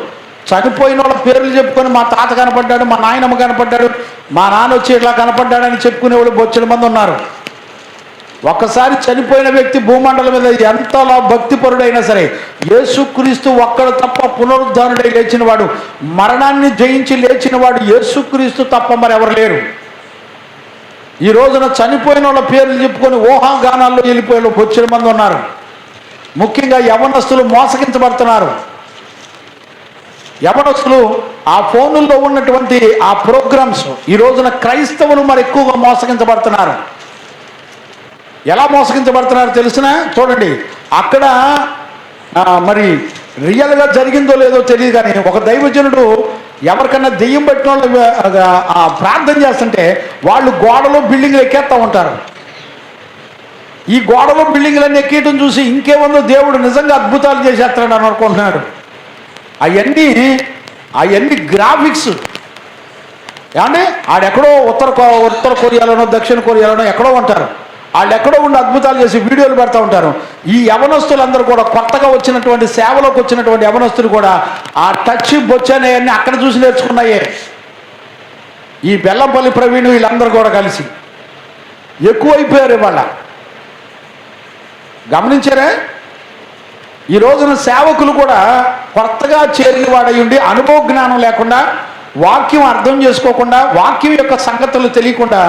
చనిపోయిన వాళ్ళ పేర్లు చెప్పుకొని మా తాత కనపడ్డాడు, మా నాయనమ్మ కనపడ్డాడు, మా నాన్న వచ్చి ఇట్లా కనపడ్డాడని చెప్పుకునేవాళ్ళు బొచ్చెడు మంది ఉన్నారు. ఒక్కసారి చనిపోయిన వ్యక్తి భూమండలం మీద ఎంతలా భక్తిపరుడైనా సరే, యేసుక్రీస్తు ఒక్కడు తప్ప పునరుద్ధానుడై లేచిన వాడు, మరణాన్ని జయించి లేచిన వాడు యేసుక్రీస్తు తప్ప మరి ఎవరు లేరు. ఈ రోజున చనిపోయిన వాళ్ళ పేర్లు చెప్పుకొని ఊహాగానాల్లో వెళ్ళిపోయే బొచ్చెడు మంది ఉన్నారు. ముఖ్యంగా యవనస్తులు మోసగించబడుతున్నారు. యవనస్తులు ఆ ఫోనుల్లో ఉన్నటువంటి ఆ ప్రోగ్రామ్స్, ఈ రోజున క్రైస్తవులు మరి ఎక్కువగా మోసగించబడుతున్నారు. ఎలా మోసగించబడుతున్నారు తెలిసిన చూడండి. అక్కడ మరి రియల్గా జరిగిందో లేదో తెలియదు, కానీ ఒక దైవజనుడు ఎవరికన్నా దెయ్యం పెట్టిన వాళ్ళు ప్రార్థన చేస్తుంటే వాళ్ళు గోడలో బిల్డింగ్లు ఎక్కేస్తూ ఉంటారు. ఈ గోడలో బిల్డింగ్లన్నీ ఎక్కేయటం చూసి ఇంకేముందో దేవుడు నిజంగా అద్భుతాలు చేసేస్తాడు అని అనుకుంటున్నాడు. అవన్నీ గ్రాఫిక్స్. అంటే ఆడెక్కడో ఉత్తర కొరియాలోనో దక్షిణ కొరియాలోనో ఎక్కడో ఉంటారు. వాళ్ళు ఎక్కడో ఉండి అద్భుతాలు చేసి వీడియోలు పెడతా ఉంటారు. ఈ యవనస్తులందరూ కూడా, కొత్తగా వచ్చినటువంటి సేవలోకి వచ్చినటువంటి యవనస్తులు కూడా ఆ టచ్ బొచ్చనేవన్నీ అక్కడ చూసి నేర్చుకున్నాయే. ఈ బెల్లంపల్లి ప్రవీణ్ వీళ్ళందరూ కూడా కలిసి ఎక్కువైపోయారు ఇవాళ. గమనించారా? ఈ రోజున సేవకులు కూడా కొత్తగా చేరిన వాడయ్యుండి అనుభవ జ్ఞానం లేకుండా, వాక్యం అర్థం చేసుకోకుండా, వాక్యం యొక్క సంగతులు తెలియకుండా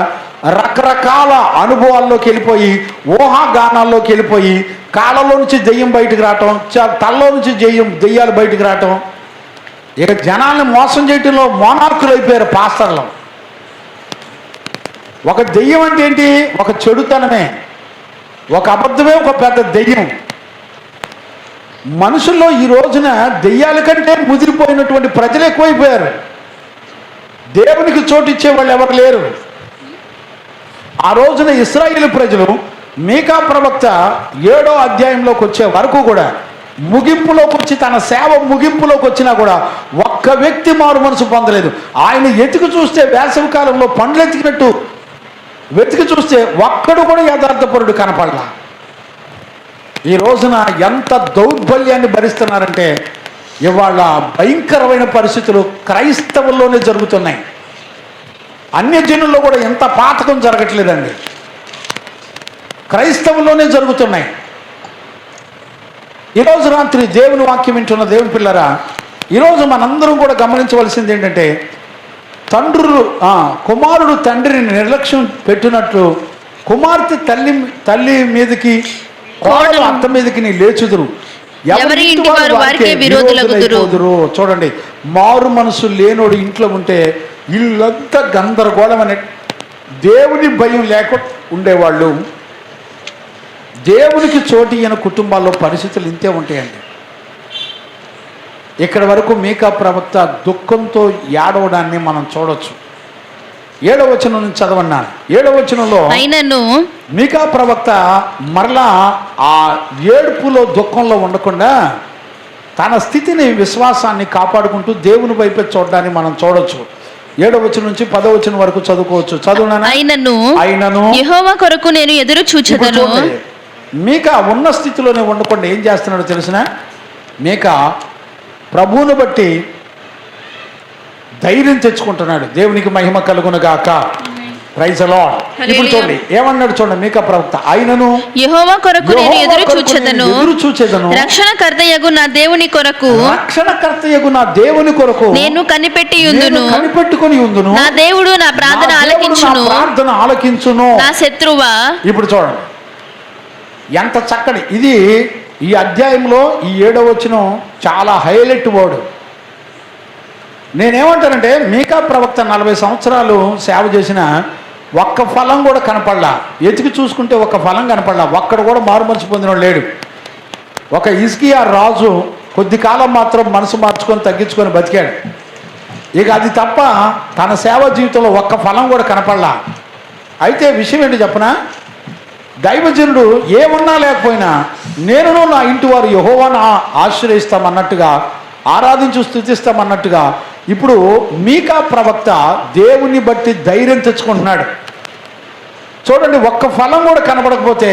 రకరకాల అనుభవాల్లోకి వెళ్ళిపోయి, ఊహాగానాల్లోకి వెళ్ళిపోయి, కాళ్ళలో నుంచి దెయ్యం బయటకు రావటం, తలలో నుంచి దెయ్యాలు బయటకు రావటం, ఇక జనాల్ని మోసం చేయటంలో మోనార్కులు అయిపోయారు పాస్టర్లు. ఒక దెయ్యం అంటే ఏంటి? ఒక చెడుతనమే, ఒక అబద్ధమే ఒక పెద్ద దెయ్యం. మనుషుల్లో ఈ రోజున దెయ్యాల కంటే ముదిరిపోయినటువంటి ప్రజలు ఎక్కువైపోయారు. దేవునికి చోటు ఇచ్చే వాళ్ళు ఎవరు లేరు. ఆ రోజున ఇశ్రాయేలు ప్రజలు మీకా ప్రవక్త 7వ అధ్యాయంలోకి వచ్చే వరకు కూడా, ముగింపులోకి వచ్చి తన సేవ ముగింపులోకి వచ్చినా కూడా ఒక్క వ్యక్తి మారు మనసు పొందలేదు. ఆయన ఎతికి చూస్తే వేసవి కాలంలో పండ్లు ఎతికినట్టు వెతికి చూస్తే ఒక్కడు కూడా యథార్థపరుడు కనపడలా. ఈ రోజున ఎంత దౌర్బల్యాన్ని భరిస్తున్నారంటే, ఇవాళ భయంకరమైన పరిస్థితులు క్రైస్తవుల్లోనే జరుగుతున్నాయి. అన్యజనుల్లో కూడా ఎంత పాతకం జరగట్లేదండి, క్రైస్తవుల్లోనే జరుగుతున్నాయి. ఈరోజు రాత్రి దేవుని వాక్యం వింటున్న దేవుని పిల్లరా, ఈరోజు మనందరం కూడా గమనించవలసింది ఏంటంటే, కుమారుడు తండ్రిని నిర్లక్ష్యం పెట్టినట్లు కుమార్తె తల్లి మీదకి, కోడలు అత్త మీదకి లేచుదురు, ఎవరి ఇంటి వారు వారికే విరోధులగుదురు. చూడండి, మారు మనసు లేనోడు ఇంట్లో ఉంటే ఇల్లంతా గందరగోళం అనే, దేవుని భయం లేకుండా ఉండేవాళ్ళు, దేవునికి చోటు ఇయ్యని కుటుంబాల్లో పరిస్థితులు ఇంతే ఉంటాయండి. ఇక్కడ వరకు మీకా ప్రవక్త దుఃఖంతో ఏడవడాన్ని మనం చూడొచ్చు. 7వ వచనం నుంచి చదవన్నాను. 7వ వచనంలో అయినను మీకా ప్రవక్త మరలా ఆ ఏడుపులో దుఃఖంలో ఉండకుండా తన స్థితిని, విశ్వాసాన్ని కాపాడుకుంటూ దేవుని వైపే చూడడాన్ని మనం చూడొచ్చు. 7వ వచనం నుంచి 10వ వచనం వరకు చదువుకోవచ్చు. చదువునా? అయినను యెహోవా కొరకు నేను ఎదురు చూచెదను. మీకా ఉన్న స్థితిలోనే ఉండకుండా ఏం చేస్తున్నాడో తెలిసిన? మీకా ప్రభువును బట్టి ధైర్యం తెచ్చుకుంటున్నాడు. దేవునికి మహిమ కలుగును గాక. Praise the Lord. ఇప్పుడు చూడండి ఏమన్నాడు చూడండి మీకా ప్రవక్త, ఆయనను యెహోవా కొరకు నేను ఎదురు చూచెదను, రక్షణకర్తయగు నా దేవుని కొరకు నేను కనిపెట్టుకొని ఉందును, నా దేవుడు నా ప్రార్థన ఆలకించును, నా శత్రువా. ఇప్పుడు చూడండి ఎంత చక్కటి ఇది. ఈ అధ్యాయంలో ఈ 7వ వచనం చాలా హైలైట్ వర్డ్. నేనేమంటానంటే, మీకా ప్రవక్త 40 సంవత్సరాలు సేవ చేసిన ఒక్క ఫలం కూడా కనపడలా. ఎతికి చూసుకుంటే ఒక్క ఫలం కనపడలా. ఒక్కడ కూడా మారు మనసు పొందినోడు లేడు. ఒక హిజ్కియా రాజు కొద్ది కాలం మాత్రం మనసు మార్చుకొని తగ్గించుకొని బతికాడు. ఇక అది తప్ప తన సేవ జీవితంలో ఒక్క ఫలం కూడా కనపడలా. అయితే విషయం ఏంటి చెప్పనా, దైవజనుడు ఏమన్నా లేకపోయినా నేనును నా ఇంటి వారు యెహోవాను ఆశ్రయిస్తామన్నట్టుగా, ఆరాధించు స్తుతిస్తామన్నట్టుగా ఇప్పుడు మీకా ప్రవక్త దేవుని బట్టి ధైర్యం తెచ్చుకుంటున్నాడు. చూడండి, ఒక్క ఫలం కూడా కనబడకపోతే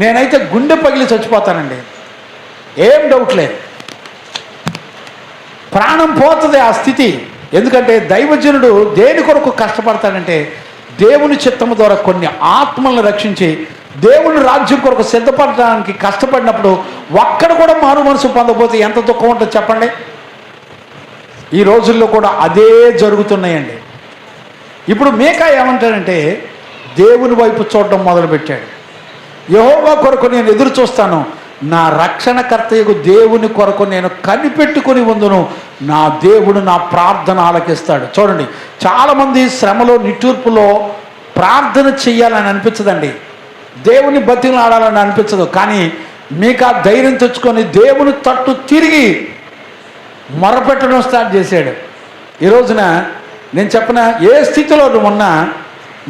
నేనైతే గుండె పగిలి చచ్చిపోతానండి, ఏం డౌట్ లేదు. ప్రాణం పోతుంది ఆ స్థితి. ఎందుకంటే దైవజనుడు దేని కొరకు కష్టపడతాడంటే దేవుని చిత్తము ద్వారా కొన్ని ఆత్మలను రక్షించి దేవుని రాజ్యం కొరకు సిద్ధపడడానికి కష్టపడినప్పుడు ఒక్కడ కూడా మారు మనసు పొందకపోతే ఎంత దుఃఖం ఉంటుంది చెప్పండి. ఈ రోజుల్లో కూడా అదే జరుగుతున్నాయండి. ఇప్పుడు మీకా ఏమంటాడంటే దేవుని వైపు చూడడం మొదలుపెట్టాడు. యెహోవా కొరకు నేను ఎదురు చూస్తాను, నా రక్షణకర్తయ్యకు దేవుని కొరకు నేను కనిపెట్టుకుని ఉందును, నా దేవుడు నా ప్రార్థన ఆలకిస్తాడు. చూడండి, చాలామంది శ్రమలో నిట్టూర్పులో ప్రార్థన చెయ్యాలని అనిపించదండి, దేవుని బతిని ఆడాలని అనిపించదు. కానీ మీకా ధైర్యం తెచ్చుకొని దేవుని తట్టు తిరిగి మొరపెట్టడం స్టార్ట్ చేశాడు. ఈ రోజున నేను చెప్పిన ఏ స్థితిలో నువ్వు ఉన్నా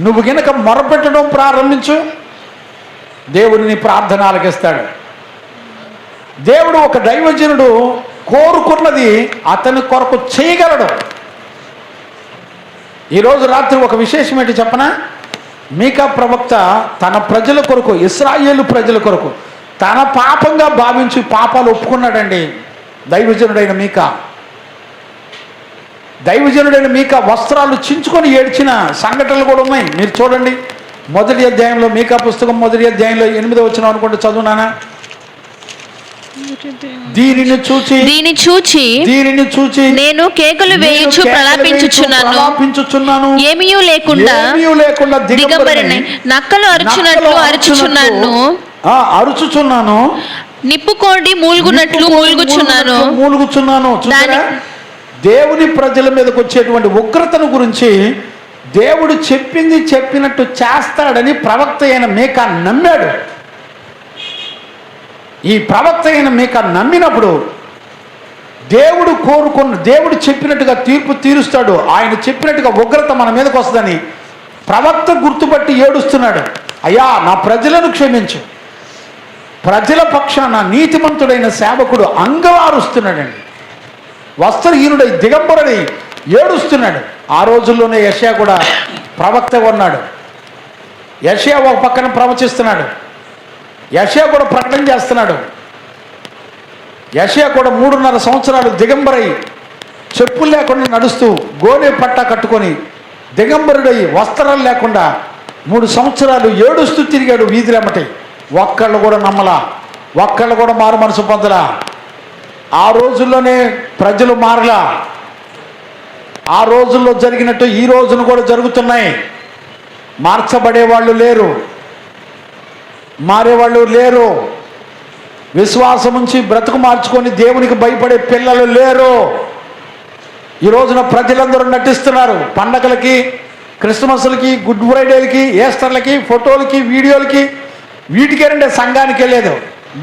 నువ్వు గనక మొరపెట్టడం ప్రారంభించు, దేవుడిని ప్రార్థన ఆలకిస్తాడు. దేవుడు ఒక దైవజనుడు కోరుకున్నది అతని కొరకు చేయగలడు. ఈరోజు రాత్రి ఒక విశేషం ఏంటి చెప్పనా, మీకా ప్రవక్త తన ప్రజల కొరకు, ఇశ్రాయేలు ప్రజల కొరకు తన పాపంగా భావించి పాపాలు ఒప్పుకున్నాడండి. దైవజనుడైన మీకా వస్త్రాలు చించుకొని ఏడ్చిన సంఘటనలు కూడా ఉన్నాయి. మీరు చూడండి, మొదటి అధ్యాయంలో, మీకా పుస్తకం మొదటి అధ్యాయంలో 8వ వచనం అనుకుంటే చదువునానా. దీనిని చూచి నేను కేకలు వేయుచు ప్రలాపించుచున్నాను, ఏమీయూ లేకుండా దిగంబరినై నక్కలు అరుచుచున్నాను, నిప్పుకోడి మూలుగునట్లు మూలుగుచున్నాను. దేవుని ప్రజల మీదకి వచ్చేటువంటి ఉగ్రతను గురించి దేవుడు చెప్పినట్టు చేస్తాడని ప్రవక్త అయిన మీకా నమ్మాడు. ఈ ప్రవక్త అయిన మీకా నమ్మినప్పుడు దేవుడు చెప్పినట్టుగా తీర్పు తీరుస్తాడు, ఆయన చెప్పినట్టుగా ఉగ్రత మన మీదకి వస్తుందని ప్రవక్త గుర్తుపట్టి ఏడుస్తున్నాడు. అయ్యా, నా ప్రజలను క్షమించు. ప్రజల పక్షాన నీతిమంతుడైన సేవకుడు అంగలారుస్తున్నాడండి, వస్త్రహీనుడై దిగంబరుడై ఏడుస్తున్నాడు. ఆ రోజుల్లోనే యెషయా కూడా ప్రవక్తగా ఉన్నాడు. యెషయా ఒక పక్కన ప్రవచిస్తున్నాడు, యెషయా కూడా ప్రకటన చేస్తున్నాడు. యెషయా కూడా 3.5 సంవత్సరాలు దిగంబరై చెప్పులు లేకుండా నడుస్తూ గోనె పట్ట కట్టుకొని దిగంబరుడై వస్త్రాలు లేకుండా 3 సంవత్సరాలు ఏడుస్తూ తిరిగాడు వీధులెమ్మటి. ఒక్కళ్ళు కూడా నమ్మలా, ఒక్కళ్ళు కూడా మారు మనసు పొందలా. ఆ రోజుల్లోనే ప్రజలు మారలా. ఆ రోజుల్లో జరిగినట్టు ఈ రోజున కూడా జరుగుతున్నాయి. మార్చబడేవాళ్ళు లేరు, మారేవాళ్ళు లేరు. విశ్వాసం ఉంచి బ్రతుకు మార్చుకొని దేవునికి భయపడే పిల్లలు లేరు. ఈ రోజున ప్రజలందరూ నటిస్తున్నారు. పండగలకి, క్రిస్మస్లకి, గుడ్ ఫ్రైడేలకి, ఈస్టర్లకి, ఫోటోలకి, వీడియోలకి, వీటికేనంటే సంఘానికి వెళ్ళేది.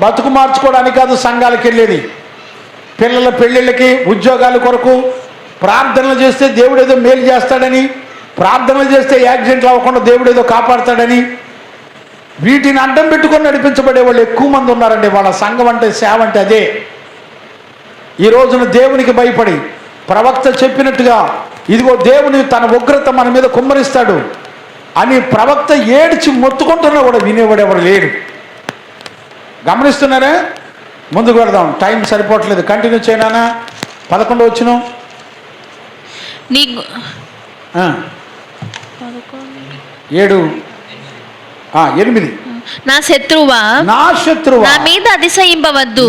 బతుకు మార్చుకోవడానికి కాదు సంఘాలకు వెళ్ళేది. పిల్లల పెళ్ళిళ్ళకి, ఉద్యోగాల కొరకు ప్రార్థనలు చేస్తే దేవుడు ఏదో మేలు చేస్తాడని, ప్రార్థనలు చేస్తే యాక్సిడెంట్లు అవ్వకుండా దేవుడు ఏదో కాపాడతాడని, వీటిని అడ్డం పెట్టుకొని నడిపించబడే వాళ్ళు ఎక్కువ మంది ఉన్నారండి. వాళ్ళ సంఘం అంటే, సేవ అంటే అదే. ఈ రోజున దేవునికి భయపడి ప్రవక్త చెప్పినట్టుగా ఇదిగో దేవుని తన ఉగ్రత మన మీద కుమ్మరిస్తాడు అని ప్రవక్త ఏడ్చి మొత్తుకుంటున్నా కూడా వినేవాడు ఎవరు లేడు. గమనిస్తున్నారా? ముందుకు వెళదాం, టైం సరిపోవట్లేదు. కంటిన్యూ చేయనా? 11 వచనం. 8. నా శత్రువా నా మీద అతిశయింపవద్దు,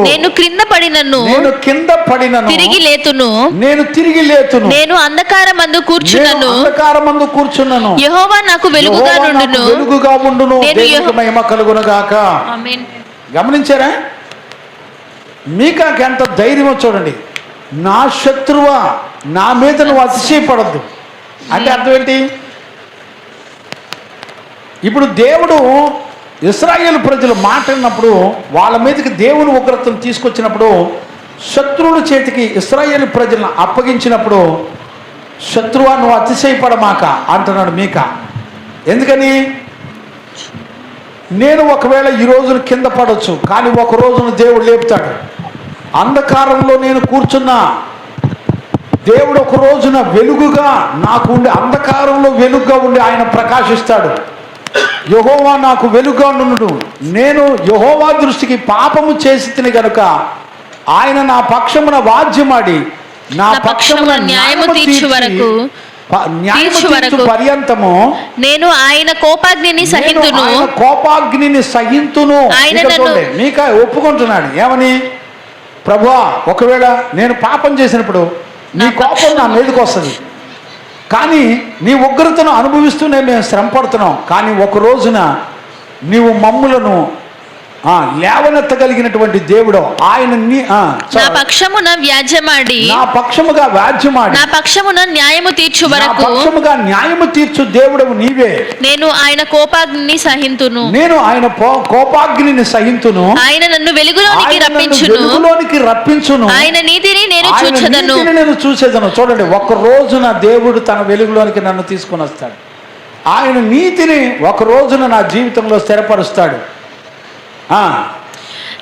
నేను కింద పడినను తిరిగి లేతును, నేను అంధకారమందు కూర్చున్నను, యెహోవా నాకు వెలుగుగా నుండును. దేవునికి మహిమ కలుగును గాక. ఆమేన్. గమనించారా? మీకాకి ఎంత ధైర్యమో చూడండి. నా శత్రువా, నా మీద నువ్వు అతిశయపడద్దు, అంటే అర్థం ఏంటి? ఇప్పుడు దేవుడు ఇశ్రాయేలు ప్రజలు మాట్లాడినప్పుడు వాళ్ళ మీదకి దేవుని ఉగ్రతను తీసుకొచ్చినప్పుడు శత్రువుల చేతికి ఇశ్రాయేలు ప్రజలను అప్పగించినప్పుడు శత్రువా నువ్వు అతిశయపడమాక అంటున్నాడు మీకా. ఎందుకని? నేను ఒకవేళ ఈ రోజున కింద పడవచ్చు, కానీ ఒక రోజున దేవుడు లేపుతాడు. అంధకారంలో నేను కూర్చున్నా, దేవుడు ఒక రోజున వెలుగుగా నాకు ఉండి, అంధకారంలో వెలుగుగా ఉండి ఆయన ప్రకాశిస్తాడు. యెహోవా నాకు వెలుగుగా నుండు, నేను యెహోవా దృష్టికి పాపము చేసి తిని గనుక ఆయన నా పక్షమున వాద్యమాడి నా పక్షమున న్యాయము తీర్చు వరకు పర్యంతము నేను ఆయన కోపాగ్నిని సహింతును. కోపాగ్నిని సహింతును. మీకా ఒప్పుకుంటున్నాడు ఏమని? ప్రభువా, ఒకవేళ నేను పాపం చేసినప్పుడు నీ కోపం నా మీదకి వస్తుంది, కానీ నీ ఉగ్రతను అనుభవిస్తూనే మేము శ్రమ పడుతున్నాం. కానీ ఒక రోజున నీవు మమ్ములను లేవనెత్తగలిగినటువంటి దేవుడు ఆయన నా పక్షమున వ్యాజ్యమాడి నా పక్షముగా వ్యాజ్యమాడి నా పక్షమున న్యాయము తీర్చు వరకు పక్షముగా న్యాయము తీర్చు దేవుడవు నీవే. నేను ఆయన కోపాగ్నిని సహింతును. నేను ఆయన కోపాగ్నిని సహింతును. ఆయన నన్ను వెలుగులోనికి రప్పించును. ఆయన నీతిని నేను చూసేదను. చూడండి, ఒక రోజున దేవుడు తన వెలుగులోనికి నన్ను తీసుకుని వస్తాడు. ఆయన నీతిని ఒక రోజున నా జీవితంలో స్థిరపరుస్తాడు.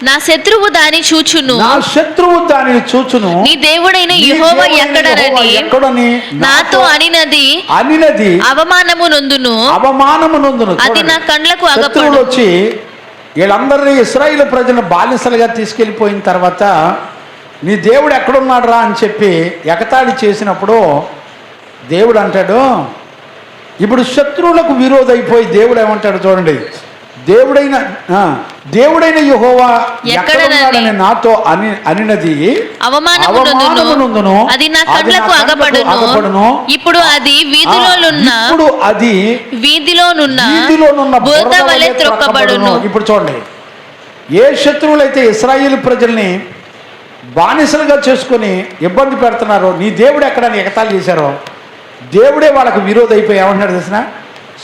నా శత్రువు దాని చూచును. నా శత్రువు దానిని చూచును. నీ దేవుడైన యెహోవా ఎక్కడని నాతో అనినది అవమానము నొందును. అది నా కండ్లకు అగపడు. వచ్చి వీళ్ళందరినీ ఇశ్రాయేలు ప్రజలను బానిసలుగా తీసుకెళ్లిపోయిన తర్వాత నీ దేవుడు ఎక్కడున్నాడు రా అని చెప్పి ఎగతాళి చేసినప్పుడు దేవుడు అంటాడు, ఇప్పుడు శత్రువులకు విరోధైపోయి దేవుడు ఏమంటాడు చూడండి, దేవుడైన యెహోవా ఎక్కడున్నాడని నాతో అనినది అవమానమునందును. అది నా కళ్ళకు అగపడును. ఇప్పుడు అది వీధిలోనున్న బురద వలె త్రొక్కబడును. ఇప్పుడు చూడండి, ఏ శత్రువులైతే ఇశ్రాయేలు ప్రజల్ని బానిసలుగా చేసుకుని ఇబ్బంది పెడుతున్నారో, నీ దేవుడు ఎక్కడని ఎగతాళి చేశారో, దేవుడే వాళ్ళకు విరోధి అయిపోయి ఏమంటున్నాడు తెలిసిన?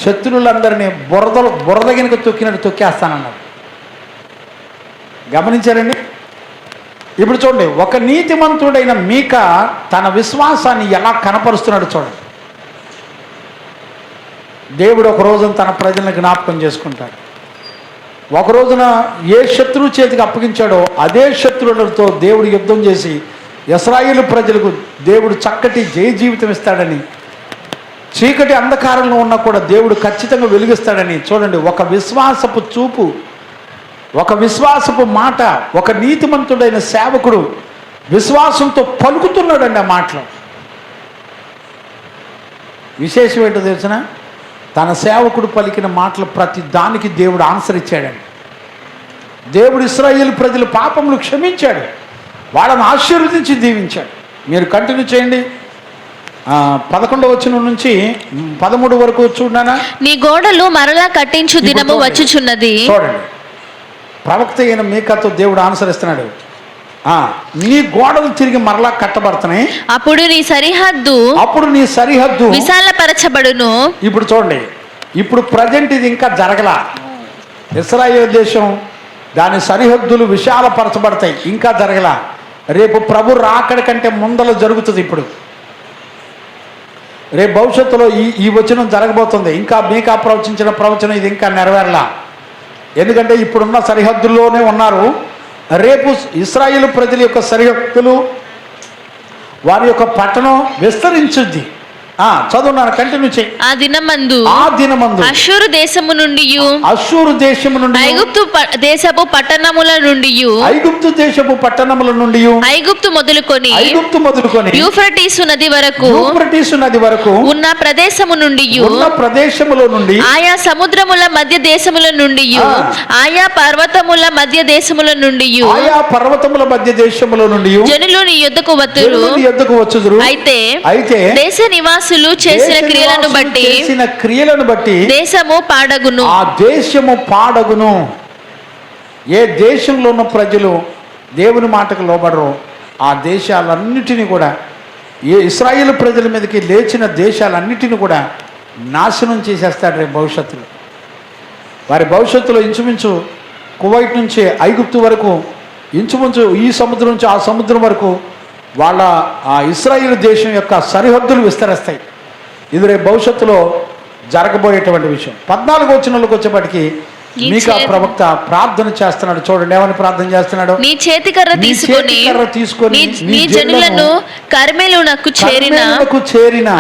శత్రువులందరినీ బురద గినక తొక్కినట్టు తొక్కేస్తానన్నాడు. గమనించారండి? ఇప్పుడు చూడండి, ఒక నీతిమంతుడైన మీకా తన విశ్వాసాన్ని ఎలా కనపరుస్తున్నాడు చూడండి. దేవుడు ఒక రోజున తన ప్రజలను జ్ఞాపకం చేసుకుంటాడు. ఒక రోజున ఏ శత్రువు చేతికి అప్పగించాడో అదే శత్రువులతో దేవుడు యుద్ధం చేసి ఇశ్రాయేలు ప్రజలకు దేవుడు చక్కటి జయ జీవితం ఇస్తాడని, చీకటి అంధకారంలో ఉన్నా కూడా దేవుడు ఖచ్చితంగా వెలిగిస్తాడని చూడండి. ఒక విశ్వాసపు చూపు, ఒక విశ్వాసపు మాట, ఒక నీతిమంతుడైన సేవకుడు విశ్వాసంతో పలుకుతున్నాడండి ఆ మాటలు. విశేషం ఏంటో తెలిసిన? తన సేవకుడు పలికిన మాటలు ప్రతి దానికి దేవుడు ఆన్సర్ ఇచ్చాడండి. దేవుడు ఇశ్రాయేలు ప్రజల పాపములు క్షమించాడు, వాళ్ళని ఆశీర్వదించి దీవించాడు. మీరు కంటిన్యూ చేయండి. 11వ వచనం నుంచి 13 వరకు చూడనా? నీ గోడలు మరలా కట్టించు దినము వచ్చుచున్నది. చూడండి, ప్రవక్త అయిన మీకాతో దేవుడు ఆన్సర్ ఇస్తున్నాడు. నీ గోడలు తిరిగి మరలా కట్టబడుతున్నాయి. అప్పుడు నీ సరిహద్దు విశాలపరచబడును. ఇప్పుడు చూడండి, ఇప్పుడు ప్రజెంట్ ఇది ఇంకా జరగలా. ఇశ్రాయేలు దేశం దాని సరిహద్దులు విశాలపరచబడతాయి, ఇంకా జరగలా. రేపు ప్రభు రాకడి కంటే ముందల జరుగుతుంది. ఇప్పుడు రేపు భవిష్యత్తులో ఈ వచనం జరగబోతుంది. ఇంకా మీకా ప్రవచించిన ప్రవచనం ఇది ఇంకా నెరవేరలా. ఎందుకంటే ఇప్పుడున్న సరిహద్దుల్లోనే ఉన్నారు. రేపు ఇశ్రాయేలు ప్రజల యొక్క సరిహద్దులు, వారి యొక్క పట్టణం విస్తరించుద్ది. చదువున్నాను, కంటిన్యూ చేయి. ఆ దినమందు అష్షూరు దేశము నుండి ఐగుప్తు దేశపు పట్టణముల నుండి ఐగుప్తు మొదలుకొని యూఫ్రటీసు నది వరకు ఉన్న ప్రదేశములో నుండి ఆయా సముద్రముల మధ్య దేశముల నుండి ఆయా పర్వతముల మధ్య దేశముల నుండి జనులు నీ యొద్దకు వచ్చుదురు. అయితే దేశ నివాసులు చేసిన క్రియలను బట్టి దేశము పాడగును. ఆ దేశము పాడగును. ఏ దేశంలో ఉన్న ప్రజలు దేవుని మాటకు లోబడరో ఆ దేశాలన్నిటినీ కూడా ఏ ఇశ్రాయేలు ప్రజల మీదకి లేచిన దేశాలన్నిటిని కూడా నాశనం చేసేస్తాడు రేపు భవిష్యత్తులో. వారి భవిష్యత్తులో ఇంచుమించు కువైట్ నుంచి ఐగుప్తు వరకు, ఇంచుమించు ఈ సముద్రం నుంచి ఆ సముద్రం వరకు వాళ్ళ ఆ ఇశ్రాయేలు దేశం యొక్క సరిహద్దులు విస్తరిస్తాయి. ఇది రేపు భవిష్యత్తులో జరగబోయేటువంటి విషయం. 14వ వచనంలోకి వచ్చేప్పటికి మీకా ప్రవక్త ప్రార్థన చేస్తున్నాడు. చూడండి ఏమని ప్రార్థన చేస్తున్నాడు. నీ చేతికర్ర తీసుకొని నీ జనులను కర్మెలునకు చేరిన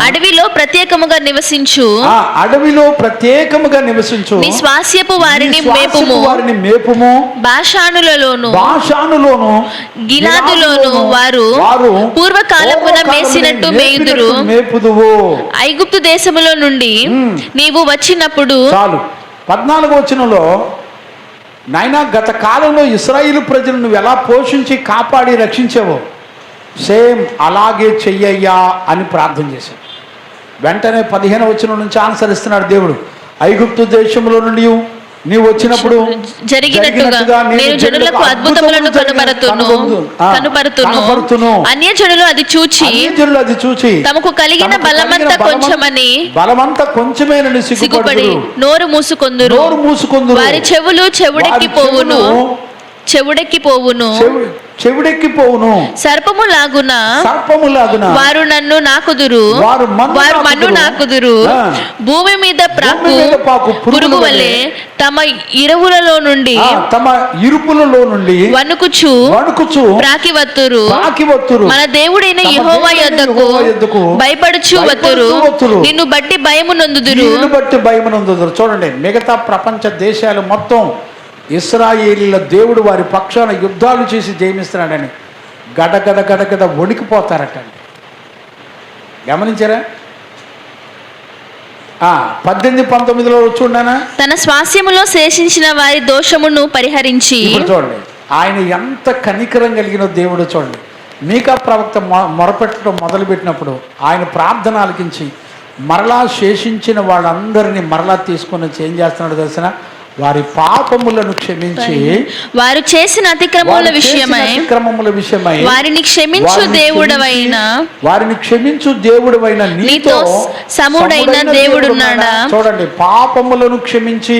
అడవిలో ప్రత్యేకముగా నివసించు, అడవిలో ప్రత్యేకముగా నివసించు, నీ స్వాస్యపు వారిని మేపుము. భాషానులలోను గిలాదులోను వారు పూర్వకాలమున మేసినట్టు మేపుదువు. ఐగుప్తు దేశములో నుండి నీవు వచ్చినప్పుడు చాలు. 14వ వచనంలో నాయనా గత కాలంలో ఇశ్రాయేలు ప్రజలను నువ్వు ఎలా పోషించి కాపాడి రక్షించావో సేమ్ అలాగే చెయ్యయ్యా అని ప్రార్థన చేశాడు. వెంటనే 15వ వచనం నుంచి ఆన్సర్ ఇస్తున్నాడు దేవుడు. ఐగుప్తు దేశంలో నుండి నీవు వచ్చినప్పుడు జరిగినట్టుగా నేను జనులకు అద్భుతములను కనుపరుతును. అన్యజనులు అది చూచి తమకు కలిగిన బలమంతా కొంచెమేనని సిగ్గుపడి నోరు మూసుకొందురు. వారి చెవులు చెవుడెక్కిపోవును. సర్పములాగున వారు నన్ను నాకుదురు, వారు మన్ను నాకుదురు. భూమి మీద ప్రాకు పురుగు వలె తమ ఇరుపులలో నుండి వణుకుచు ప్రాకివత్తురు. మన దేవుడైన యెహోవా యొద్దకు భయపడుచు వత్తురు. నిన్ను బట్టి భయము నొందుదురు. చూడండి, మిగతా ప్రపంచ దేశాలు మొత్తం ఇశ్రాయేలీల దేవుడు వారి పక్షాన యుద్ధాలు చేసి జయమిస్తున్నాడని గడగడ వణికిపోతారట. గమనించారా? 18-19లో చూడనా, తన స్వాస్యములో శేషించిన వారి దోషమును పరిహరించి. చూడండి ఆయన ఎంత కనికరం కలిగిన దేవుడు. చూడండి, మీకా ప్రవక్త మొరపెట్టడం మొదలుపెట్టినప్పుడు ఆయన ప్రార్థన ఆలకించి మరలా శేషించిన వాళ్ళందరినీ మరలా తీసుకొని ఏం చేస్తున్నాడు తెలిసిన, వారి పాపములను క్షమించి వారు చేసిన అతిక్రమముల విషయమై వారిని క్షమించు దేవుడవైన నీతో సముడైన దేవుడున్నాడా. చూడండి, పాపములను క్షమించి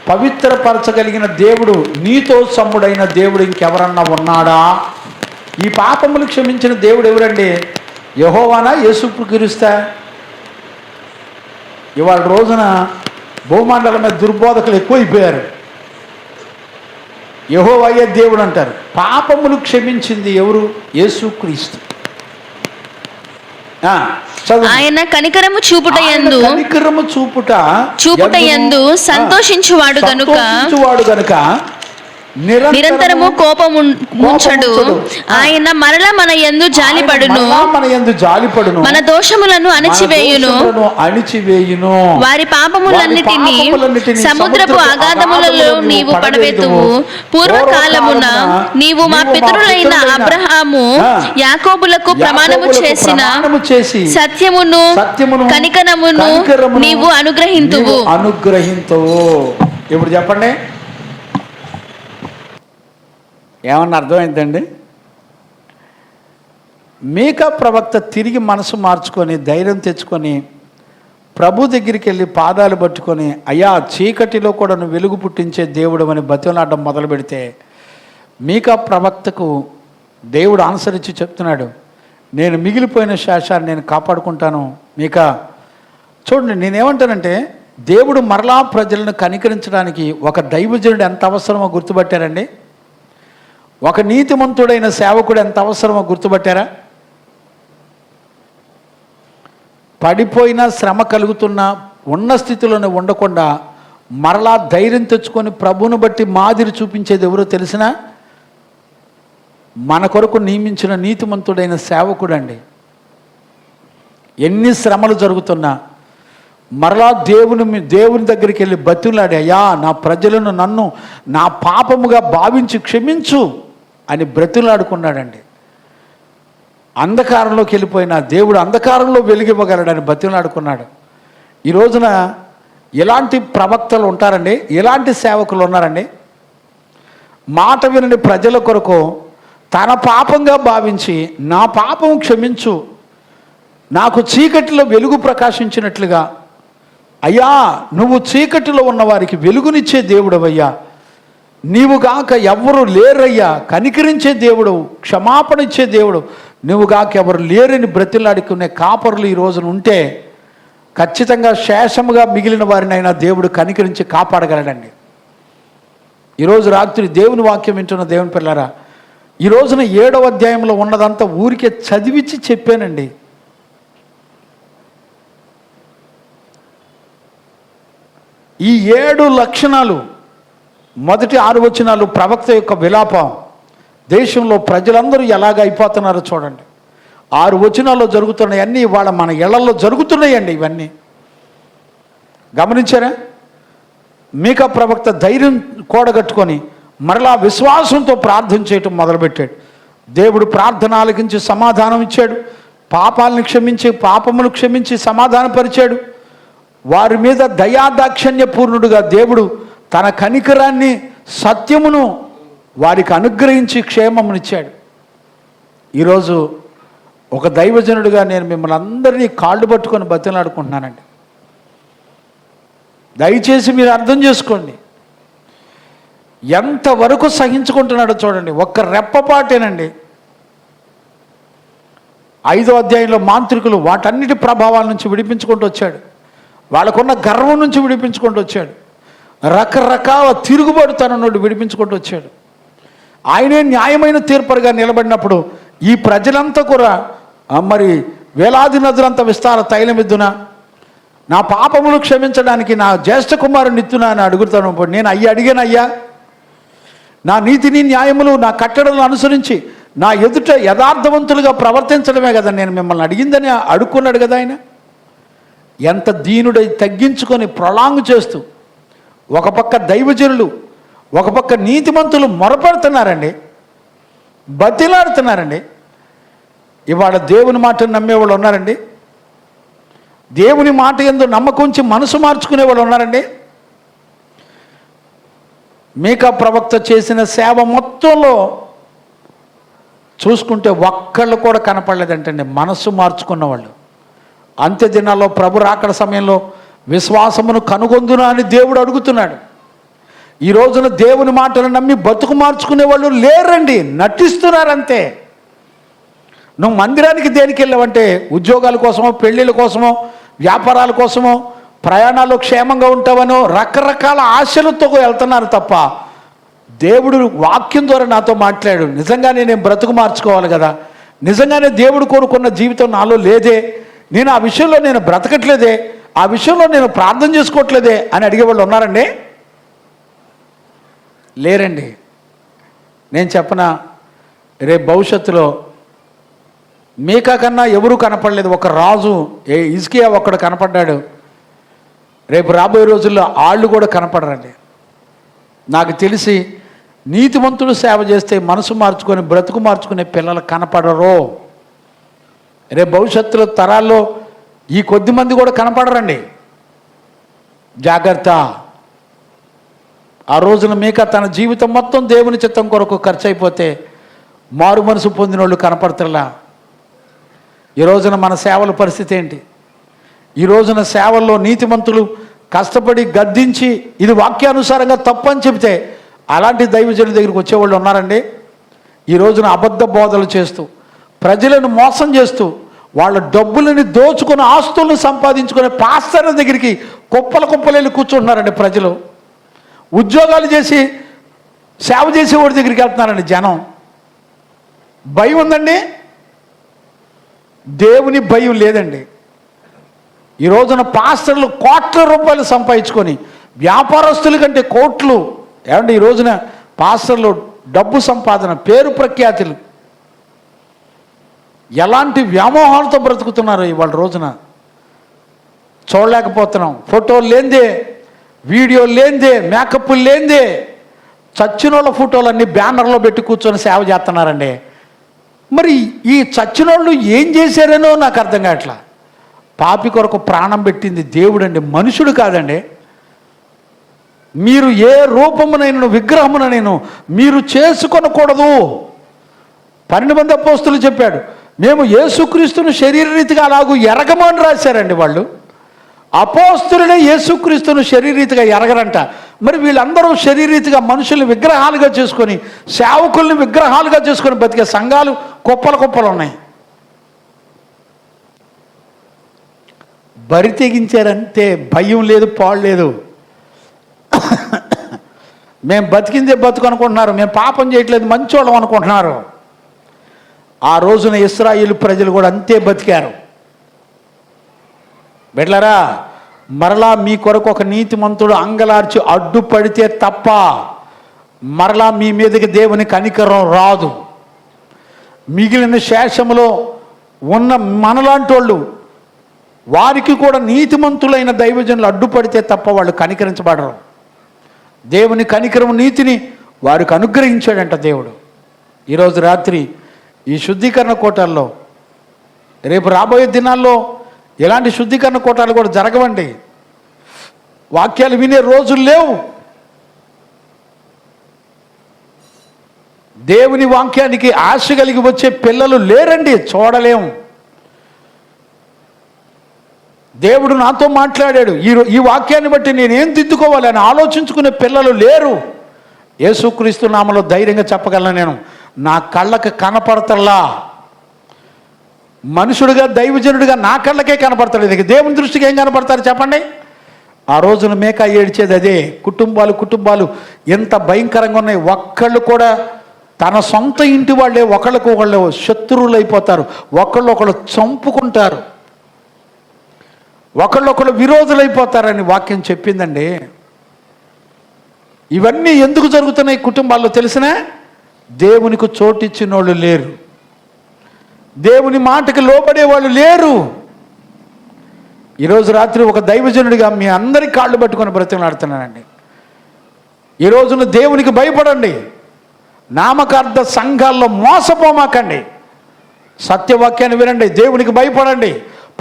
పవిత్రపరచగలిగిన దేవుడు, నీతో సముడైన దేవుడు ఇంకెవరన్నా ఉన్నాడా? ఈ పాపములు క్షమించిన దేవుడు ఎవరండి? యెహోవానా, యేసుక్రీస్తా? ఇవాళ రోజున భూమండలం మీద దుర్బోధకులు ఎక్కువైపోయారు. యెహోవాయే దేవుడు అంటారు. పాపములు క్షమించింది ఎవరు? యేసుక్రీస్తు. ఆయన కనికరము చూపుట యందు సంతోషించువాడు గనుక నిరంతరము కోపము ముంచడు. ఆయన మరల మన యందు జాలిపడును, మన దోషములను అణిచివేయును. వారి పాపములన్నిటినీ సముద్రపు అగాధములలో నీవు పడవేతువు. పూర్వకాలమున నీవు మా పితరులైన అబ్రహాము యాకోబులకు ప్రమాణము చేసిన సత్యమును కనికరమును నీవు అనుగ్రహింతువు. ఇప్పుడు చెప్పండి, ఏమన్నా అర్థమైందండి? మీకా ప్రవక్త తిరిగి మనసు మార్చుకొని ధైర్యం తెచ్చుకొని ప్రభు దగ్గరికి వెళ్ళి పాదాలు పట్టుకొని, అయ్యా చీకటిలో కూడా నువ్వు వెలుగు పుట్టించే దేవుడు అని బతిమలాడడం మొదలు పెడితే మీకా ప్రవక్తకు దేవుడు ఆన్సర్ ఇచ్చి చెప్తున్నాడు, నేను మిగిలిపోయిన శేషాన్ని నేను కాపాడుకుంటాను. మీకా చూడండి, నేనేమంటానంటే దేవుడు మరలా ప్రజలను కనికరించడానికి ఒక దైవజనుడు ఎంత అవసరమో గుర్తుపట్టారండి. ఒక నీతిమంతుడైన సేవకుడు ఎంత అవసరమో గుర్తుపట్టారా? పడిపోయినా శ్రమ కలుగుతున్నా ఉన్న స్థితిలోనే ఉండకుండా మరలా ధైర్యం తెచ్చుకొని ప్రభువును బట్టి మాదిరి చూపించేది ఎవరో తెలిసినా మన కొరకు నియమించిన నీతిమంతుడైన సేవకుడండి. ఎన్ని శ్రమలు జరుగుతున్నా మరలా దేవుని దగ్గరికి వెళ్ళి బతిలాడి, అయ్యా నా ప్రజలను నన్ను నా పాపముగా భావించి క్షమించు అని బ్రతిలాడుకున్నాడండి. అంధకారంలోకి వెళ్ళిపోయిన దేవుడు అంధకారంలో వెలిగివ్వగలడని బతిలాడుకున్నాడు. ఈ రోజున ఎలాంటి ప్రవక్తలు ఉంటారండి, ఎలాంటి సేవకులు ఉన్నారండి? మాట వినని ప్రజల కొరకు తన పాపంగా భావించి నా పాపం క్షమించు, నాకు చీకటిలో వెలుగు ప్రకాశించినట్లుగా అయ్యా నువ్వు చీకటిలో ఉన్న వారికి వెలుగునిచ్చే దేవుడవయ్యా, నీవుగాక ఎవ్వరు లేరయ్యా, కనికరించే దేవుడు, క్షమాపణ ఇచ్చే దేవుడు, నువ్వుగాక ఎవరు లేరని బ్రతిలాడుకునే కాపరులు ఈ రోజున ఉంటే ఖచ్చితంగా శేషముగా మిగిలిన వారినైనా దేవుడు కనికరించి కాపాడగలడండి. ఈరోజు రాత్రి దేవుని వాక్యం వింటున్న దేవుని పిల్లారా, ఈ రోజున 7వ అధ్యాయంలో ఉన్నదంతా ఊరికే చదివించి చెప్పానండి. ఈ 7 లక్షణాలు, మొదటి 6 వచనాలు ప్రవక్త యొక్క విలాపం. దేశంలో ప్రజలందరూ ఎలాగ అయిపోతున్నారో చూడండి. 6 వచనాల్లో జరుగుతున్నాయి అన్నీ ఇవాళ మన ఇళ్లలో జరుగుతున్నాయండి. ఇవన్నీ గమనించారా? మీకా ప్రవక్త ధైర్యం కూడగట్టుకొని మరలా విశ్వాసంతో ప్రార్థన చేయటం మొదలుపెట్టాడు. దేవుడు ప్రార్థన ఆలకించి సమాధానం ఇచ్చాడు. పాపాలను క్షమించి, పాపమును క్షమించి సమాధానపరిచాడు. వారి మీద దయాదాక్షిణ్యపూర్ణుడుగా దేవుడు తన కనికరాన్ని, సత్యమును వారికి అనుగ్రహించి క్షేమమునిచ్చాడు. ఈరోజు ఒక దైవజనుడిగా నేను మిమ్మల్ని అందరినీ కాళ్ళు పట్టుకొని బతిలాడుకుంటున్నానండి. దయచేసి మీరు అర్థం చేసుకోండి. ఎంతవరకు సహించుకుంటున్నాడో చూడండి. ఒక్క రెప్పపాటేనండి. 5వ అధ్యాయంలో మాంత్రికులు వాటన్నిటి ప్రభావాల నుంచి విడిపించుకుంటూ వచ్చాడు. వాళ్ళకున్న గర్వం నుంచి విడిపించుకుంటూ వచ్చాడు. రకరకాల తిరుగుబాటుతనం నుండి విడిపించుకుంటూ వచ్చాడు. ఆయనే న్యాయమైన తీర్పరిగా నిలబడినప్పుడు ఈ ప్రజలంతా కూడా మరి వేలాది నదులంత విస్తార తైలమిద్దున, నా పాపములు క్షమించడానికి నా జ్యేష్ఠ కుమారుని ఇత్తునా అని అడుగుతాను. నేను అడిగానయ్యా, నా నీతిని న్యాయములు నా కట్టడలను అనుసరించి నా ఎదుట యథార్థవంతులుగా ప్రవర్తించడమే కదా నేను మిమ్మల్ని అడిగిందని అడుక్కున్నాడు కదా ఆయన. ఎంత దీనుడై తగ్గించుకొని ప్రొలాంగ్ చేస్తూ ఒక పక్క దైవజనులు, ఒక పక్క నీతిమంతులు మొరపెడుతున్నారండి, బతిలాడుతున్నారండి. ఇవాళ దేవుని మాటను నమ్మేవాళ్ళు ఉన్నారండి. దేవుని మాట యందు నమ్మకం ఉంచి మనసు మార్చుకునే వాళ్ళు ఉన్నారండి. మీకా ప్రవక్త చేసిన సేవ మొత్తంలో చూసుకుంటే ఒక్కళ్ళు కూడా కనపడలేదంటండి మనస్సు మార్చుకున్న వాళ్ళు. అంత్య దినాల్లో ప్రభు రాకడ సమయంలో విశ్వాసమును కనుగొందునా అని దేవుడు అడుగుతున్నాడు. ఈ రోజున దేవుని మాటలు నమ్మి బతుకు మార్చుకునే వాళ్ళు లేరండి, నటిస్తున్నారంతే. నువ్వు మందిరానికి దేనికి వెళ్ళావంటే ఉద్యోగాల కోసమో, పెళ్ళిళ్ళ కోసమో, వ్యాపారాల కోసమో, ప్రయాణాలు క్షేమంగా ఉంటావనో రకరకాల ఆశలతో వెళ్తున్నారు తప్ప దేవుడు వాక్యం ద్వారా నాతో మాట్లాడు. నిజంగానే నేను బ్రతుకు మార్చుకోవాలి కదా, నిజంగానే దేవుడు కోరుకున్న జీవితం నాలో లేదే, నేను ఆ విషయంలో నేను బ్రతకట్లేదే, ఆ విషయంలో నేను ప్రార్థన చేసుకోవట్లేదే అని అడిగేవాళ్ళు ఉన్నారండి? లేరండి. నేను చెప్పనా, రేపు భవిష్యత్తులో మీకా కన్నా ఎవరు కనపడలేదు. ఒక రాజు హిజ్కియా ఒక్కడు కనపడ్డాడు. రేపు రాబోయే రోజుల్లో వాళ్ళు కూడా కనపడరండి. నాకు తెలిసి నీతిమంతుడు సేవ చేస్తే మనసు మార్చుకొని బ్రతుకు మార్చుకునే పిల్లలు కనపడరు. రేపు భవిష్యత్తులో తరాల్లో ఈ కొద్ది మంది కూడా కనపడరండి. జాగ్రత్త. ఆ రోజున మీకా తన జీవితం మొత్తం దేవుని చిత్తం కొరకు ఖర్చు అయిపోతే మారు మనసు పొందిన వాళ్ళు కనపడతలా. ఈ రోజున మన సేవల పరిస్థితి ఏంటి? ఈ రోజున సేవల్లో నీతిమంతులు కష్టపడి గద్దించి ఇది వాక్యానుసారంగా తప్పు అని చెబితే అలాంటి దైవజనుల దగ్గరికి వచ్చేవాళ్ళు ఉన్నారండి? ఈ రోజున అబద్ధ బోధలు చేస్తూ ప్రజలను మోసం చేస్తూ వాళ్ళ డబ్బులని దోచుకుని ఆస్తులను సంపాదించుకునే పాస్టర్ల దగ్గరికి కుప్పలు వెళ్ళి కూర్చుంటున్నారండి ప్రజలు. ఉద్యోగాలు చేసి సేవ చేసేవాడి దగ్గరికి వెళ్తున్నారండి జనం. భయం ఉందండి? దేవుని భయం లేదండి. ఈ రోజున పాస్టర్లు కోట్ల రూపాయలు సంపాదించుకొని వ్యాపారస్తుల కంటే కోట్లు. ఏమంటే ఈ రోజున పాస్టర్లు డబ్బు సంపాదన, పేరు ప్రఖ్యాతులు, ఎలాంటి వ్యామోహాలతో బ్రతుకుతున్నారు ఇవాళ రోజున చూడలేకపోతున్నాం. ఫోటోలు లేనిదే, వీడియో లేనిదే, మేకప్లు లేనిదే చచ్చినోళ్ళ ఫోటోలన్నీ బ్యానర్లో పెట్టి కూర్చొని సేవ చేస్తున్నారండి. మరి ఈ చచ్చినోళ్ళు ఏం చేశారనో నాకు అర్థం కావట్లా. పాపి కొరకు ప్రాణం పెట్టింది దేవుడండి, మనుషుడు కాదండి. మీరు ఏ రూపమునైనా విగ్రహమునైనా మీరు చేసుకొనకూడదు. 12 మంది అపోస్తులు చెప్పాడు, మేము యేసుక్రీస్తును శరీరరీతిగా అలాగూ ఎరగము అని రాశారండి వాళ్ళు. అపోస్తులనే యేసుక్రీస్తును శరీరరీతిగా ఎరగరంట. మరి వీళ్ళందరూ శరీరరీతిగా మనుషుల్ని విగ్రహాలుగా చేసుకొని, సేవకుల్ని విగ్రహాలుగా చేసుకొని బతికే సంఘాలు కుప్పలు కుప్పలు ఉన్నాయి. బరి తెగించారంటే భయం లేదు, పాడు లేదు. మేము బతికిందే బతుకు అనుకుంటున్నారు, మేము పాపం చేయట్లేదు, మంచోళ్ళం అనుకుంటున్నారు. ఆ రోజున ఇశ్రాయేలు ప్రజలు కూడా అంతే బతికారు. బిడ్డలారా, మరలా మీ కొరకు ఒక నీతిమంతుడు అంగలార్చి అడ్డుపడితే తప్ప మరలా మీ మీదకి దేవుని కనికరం రాదు. మిగిలిన శేషములో ఉన్న మనలాంటి వాళ్ళు, వారికి కూడా నీతిమంతులైన దైవజనులు అడ్డుపడితే తప్ప వాళ్ళు కనికరించబడరు. దేవుని కనికరం, నీతిని వారికి అనుగ్రహించాడంట దేవుడు. ఈరోజు రాత్రి ఈ శుద్ధీకరణ కోటాల్లో, రేపు రాబోయే దినాల్లో ఇలాంటి శుద్ధీకరణ కోటాలు కూడా జరగవండి. వాక్యాలు వినే రోజులు లేవు. దేవుని వాక్యానికి ఆశ కలిగి వచ్చే పిల్లలు లేరండి, చూడలేము. దేవుడు నాతో మాట్లాడాడు, ఈ వాక్యాన్ని బట్టి నేనేం దిద్దుకోవాలని ఆలోచించుకునే పిల్లలు లేరు. యేసుక్రీస్తు నామములో ధైర్యంగా చెప్పగలను, నేను నా కళ్ళకు కనపడతల్లా. మనుషుడిగా, దైవజనుడిగా నా కళ్ళకే కనపడతలేదు, ఇక దేవుని దృష్టికి ఏం కనపడతారు చెప్పండి? ఆ రోజున మేకా ఏడ్చేది అదే. కుటుంబాలు ఎంత భయంకరంగా ఉన్నాయి. ఒక్కళ్ళు కూడా తన సొంత ఇంటి వాళ్ళే ఒకళ్ళకు ఒకళ్ళు శత్రువులు అయిపోతారు, ఒకళ్ళు చంపుకుంటారు, ఒకళ్ళొకళ్ళు విరోధులైపోతారని వాక్యం చెప్పిందండి. ఇవన్నీ ఎందుకు జరుగుతున్నాయి కుటుంబాల్లో తెలిసినా? దేవునికి చోటిచ్చిన వాళ్ళు లేరు, దేవుని మాటకి లోబడే వాళ్ళు లేరు. ఈరోజు రాత్రి ఒక దైవజనుడిగా మీ అందరి కాళ్ళు పట్టుకొని బ్రతిమలాడుతున్నానండి. ఈ రోజున దేవునికి భయపడండి. నామకార్థ సంఘాల్లో మోసపోమాకండి. సత్యవాక్యాన్ని వినండి, దేవునికి భయపడండి,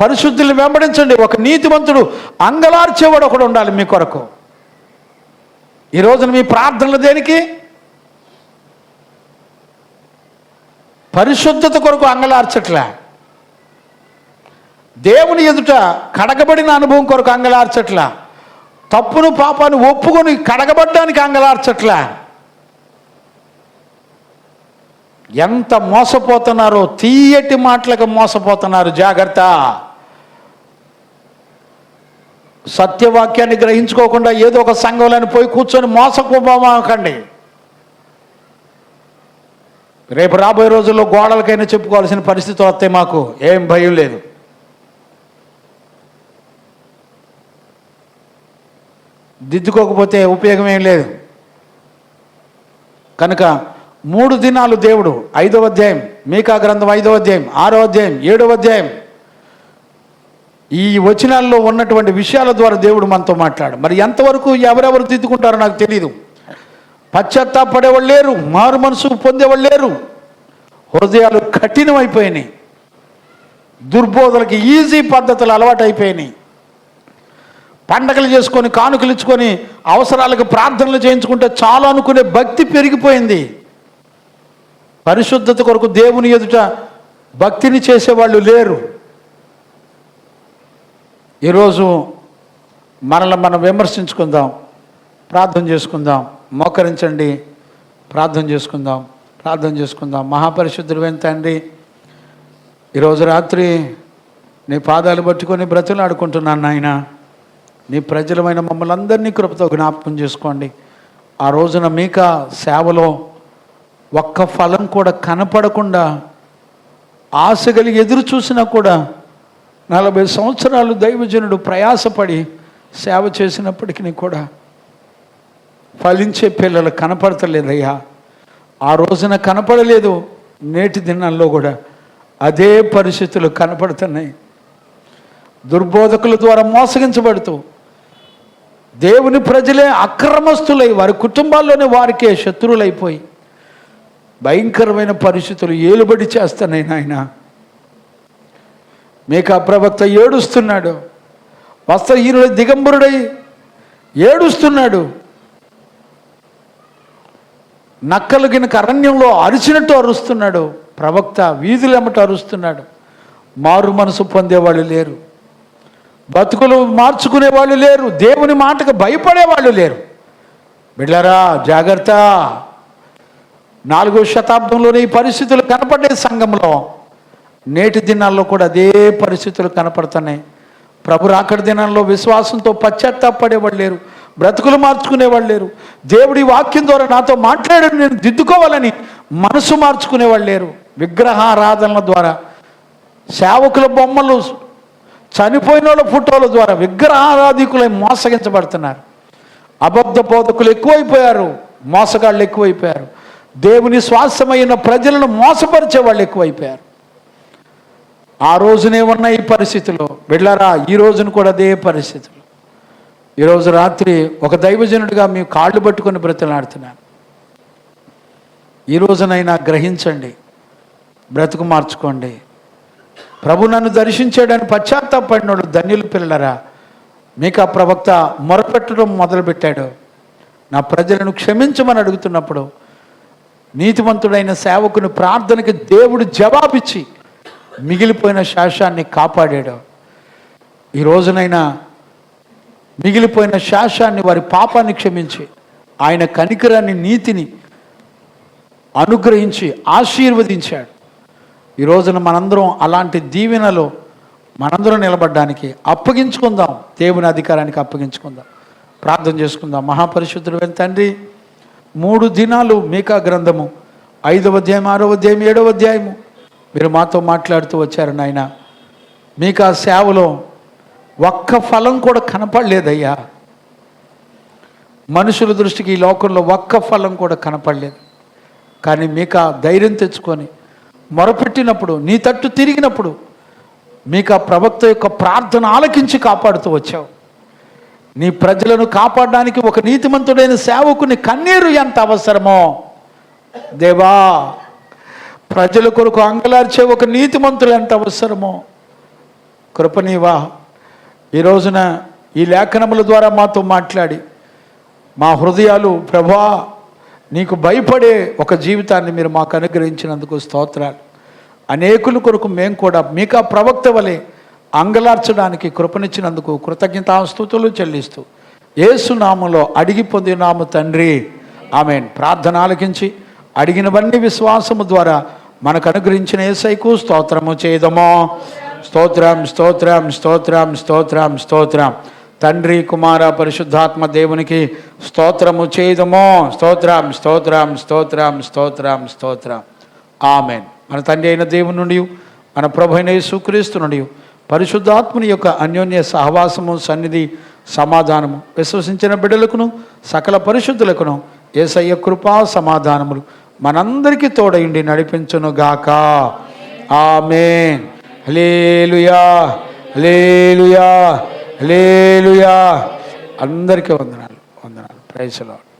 పరిశుద్ధుల్ని వెంబడించండి. ఒక నీతిమంతుడు అంగలార్చేవాడు ఒకడు ఉండాలి మీ కొరకు. ఈ రోజున మీ ప్రార్థనలు దేనికి? పరిశుద్ధత కొరకు అంగలార్చట్లే. దేవుని ఎదుట కడగబడిన అనుభవం కొరకు అంగలార్చట్లా. తప్పును పాపాన్ని ఒప్పుకొని కడగబడ్డానికి అంగలార్చట్లా. ఎంత మోసపోతున్నారో, తీయటి మాటలకు మోసపోతున్నారు. జాగ్రత్త. సత్యవాక్యాన్ని గ్రహించుకోకుండా ఏదో ఒక సంఘంలోని పోయి కూర్చొని మోసపోమాకండి. రేపు రాబోయే రోజుల్లో గోడలకైనా చెప్పుకోవాల్సిన పరిస్థితి వస్తే మాకు ఏం భయం లేదు. దిద్దుకోకపోతే ఉపయోగం ఏం లేదు. కనుక 3 దినాలు దేవుడు 5వ అధ్యాయం, మీకా గ్రంథం 5వ అధ్యాయం, 6వ అధ్యాయం, 7వ అధ్యాయం, ఈ వచనాల్లో ఉన్నటువంటి విషయాల ద్వారా దేవుడు మనతో మాట్లాడు. మరి ఎంతవరకు ఎవరెవరు దిద్దుకుంటారో నాకు తెలియదు. పశ్చాత్తాపడేవాళ్ళు లేరు, మారు మనసు పొందేవాళ్ళు లేరు. హృదయాలు కఠినమైపోయినాయి, దుర్బోధలకి ఈజీ పద్ధతులు అలవాటు అయిపోయినాయి. పండగలు చేసుకొని, కానుకలు ఇచ్చుకొని, అవసరాలకు ప్రార్థనలు చేయించుకుంటే చాలు అనుకునే భక్తి పెరిగిపోయింది. పరిశుద్ధత కొరకు దేవుని ఎదుట భక్తిని చేసేవాళ్ళు లేరు. ఈరోజు మనల్ని మనం విమర్శించుకుందాం, ప్రార్థన చేసుకుందాం. మోకరించండి, ప్రార్థన చేసుకుందాం. మహాపరిశుద్ధుడైన తండ్రి, ఈరోజు రాత్రి నీ పాదాలు పట్టుకొని బ్రతులాడుకుంటున్నాను నాయన. నీ ప్రజలమైన మమ్మల్ని అందరినీ కృపతో జ్ఞాపకం చేసుకోండి. ఆ రోజున మీకా సేవలో ఒక్క ఫలం కూడా కనపడకుండా ఆశ కలిగి ఎదురు చూసినా కూడా 40 సంవత్సరాలు దైవజనుడు ప్రయాసపడి సేవ చేసినప్పటికీ కూడా ఫలించే పిల్లలు కనపడతలేదయ్యా. ఆ రోజున కనపడలేదు, నేటి దినాల్లో కూడా అదే పరిస్థితులు కనపడుతున్నాయి. దుర్బోధకుల ద్వారా మోసగించబడుతూ దేవుని ప్రజలే అక్రమస్తులై వారి కుటుంబాల్లోనే వారికే శత్రువులైపోయి భయంకరమైన పరిస్థితులు ఏలుబడి చేస్తున్నాయి నాయన. మీకా ప్రవక్త ఏడుస్తున్నాడు, వస్త్రహీనుడై దిగంబరుడై ఏడుస్తున్నాడు. నక్కలు గినక అరణ్యంలో అరిచినట్టు అరుస్తున్నాడు. ప్రవక్త వీధులెమ్మట అరుస్తున్నాడు. మారు మనసు పొందేవాళ్ళు లేరు, బతుకులు మార్చుకునేవాళ్ళు లేరు, దేవుని మాటకు భయపడేవాళ్ళు లేరు. బిడ్డలారా జాగ్రత్త. 4వ శతాబ్దంలోనే ఈ పరిస్థితులు కనపడే సంఘంలో నేటి దినాల్లో కూడా అదే పరిస్థితులు కనపడుతున్నాయి. ప్రభు రాకడ దినాల్లో విశ్వాసంతో పశ్చాత్తాపడేవాళ్ళు లేరు, బ్రతుకులు మార్చుకునేవాళ్ళు లేరు. దేవుడి వాక్యం ద్వారా నాతో మాట్లాడాడు, నేను దిద్దుకోవాలని మనసు మార్చుకునేవాళ్ళు లేరు. విగ్రహారాధనల ద్వారా, సేవకుల బొమ్మలు, చనిపోయిన వాళ్ళ ఫోటోల ద్వారా విగ్రహారాధికులై మోసగించబడుతున్నారు. అబద్ధ బోధకులు ఎక్కువైపోయారు, మోసగాళ్ళు ఎక్కువైపోయారు. దేవుని స్వాస్థ్యమైన ప్రజలను మోసపరిచే వాళ్ళు ఎక్కువైపోయారు. ఆ రోజునే ఉన్న ఈ పరిస్థితిలో బిడ్డలారా, ఈ రోజున కూడా అదే పరిస్థితులు. ఈరోజు రాత్రి ఒక దైవజనుడిగా మీ కాళ్ళు పట్టుకొని బ్రతిలాడుతున్నాను. ఈ రోజునైనా గ్రహించండి, బ్రతుకు మార్చుకోండి. ప్రభు నన్ను దర్శించాడని పశ్చాత్తాపడిన వాళ్ళు ధన్యులు పిల్లరా. మీకు ఆ ప్రవక్త మొరపెట్టడం మొదలుపెట్టాడు. నా ప్రజలను క్షమించమని అడుగుతున్నప్పుడు నీతిమంతుడైన సేవకుని ప్రార్థనకి దేవుడు జవాబిచ్చి మిగిలిపోయిన శేషాన్ని కాపాడాడు. ఈ రోజునైనా మిగిలిపోయిన శేషాన్ని, వారి పాపాన్ని క్షమించి ఆయన కనికరాన్ని, నీతిని అనుగ్రహించి ఆశీర్వదించాడు. ఈ రోజున మనందరం అలాంటి దీవెనలో మనందరం నిలబడడానికి అప్పగించుకుందాం, దేవుని అధికారానికి అప్పగించుకుందాం. ప్రార్థన చేసుకుందాం. మహాపరిశుద్ధుడైన తండ్రి, 3 దినాలు మీకా గ్రంథము 5వ అధ్యాయం, 6వ అధ్యాయం, 7వ అధ్యాయము మీరు మాతో మాట్లాడుతూ వచ్చారు నాయన. మీకా సేవలో ఒక్క ఫలం కూడా కనపడలేదయ్యా. మనుషుల దృష్టికి ఈ లోకంలో ఒక్క ఫలం కూడా కనపడలేదు. కానీ మీకా ధైర్యం తెచ్చుకొని మొరపెట్టినప్పుడు, నీ తట్టు తిరిగినప్పుడు మీకా ప్రవక్త యొక్క ప్రార్థన ఆలకించి కాపాడుతూ వచ్చావు. నీ ప్రజలను కాపాడడానికి ఒక నీతిమంతుడైన సేవకుని కన్నీరు ఎంత అవసరమో దేవా, ప్రజల కొరకు అంగలార్చే ఒక నీతిమంతుడు ఎంత అవసరమో కృపనీవా. ఈ రోజున ఈ లేఖనముల ద్వారా మాతో మాట్లాడి మా హృదయాలు ప్రభా నీకు భయపడే ఒక జీవితాన్ని మీరు మాకు అనుగ్రహించినందుకు స్తోత్రాలు. అనేకుల కొరకు మేము కూడా మీకా ప్రవక్త వలె అంగలార్చడానికి కృపనిచ్చినందుకు కృతజ్ఞతాస్తుతులు చెల్లిస్తూ యేసు నామములో అడిగి పొందినాము తండ్రి, ఆమేన్. ప్రార్థన ఆలకించి అడిగినవన్నీ విశ్వాసము ద్వారా మనకు అనుగ్రహించిన యేసయ్యకు స్తోత్రము చేయదమో. స్తోత్రం, స్తోత్రం, స్తోత్రం, స్తోత్రం, స్తోత్రం. తండ్రి, కుమార, పరిశుద్ధాత్మ దేవునికి స్తోత్రము చేయదమో. స్తోత్రం, స్తోత్రం, స్తోత్రం, స్తోత్రం, స్తోత్రం. ఆమేన్. మన తండ్రి అయిన దేవుని నుండి, మన ప్రభు అయిన యేసుక్రీస్తు నుండి, పరిశుద్ధాత్మని యొక్క అన్యోన్య సహవాసము, సన్నిధి, సమాధానము విశ్వసించిన బిడ్డలకును సకల పరిశుద్ధులకును యేసయ్య కృపా సమాధానములు మనందరికీ తోడయుండి నడిపించును గాక. ఆమేన్. హల్లెలూయా, హల్లెలూయా, హల్లెలూయా. అందరికీ వందనాలు, వందనాలు. Praise the lord.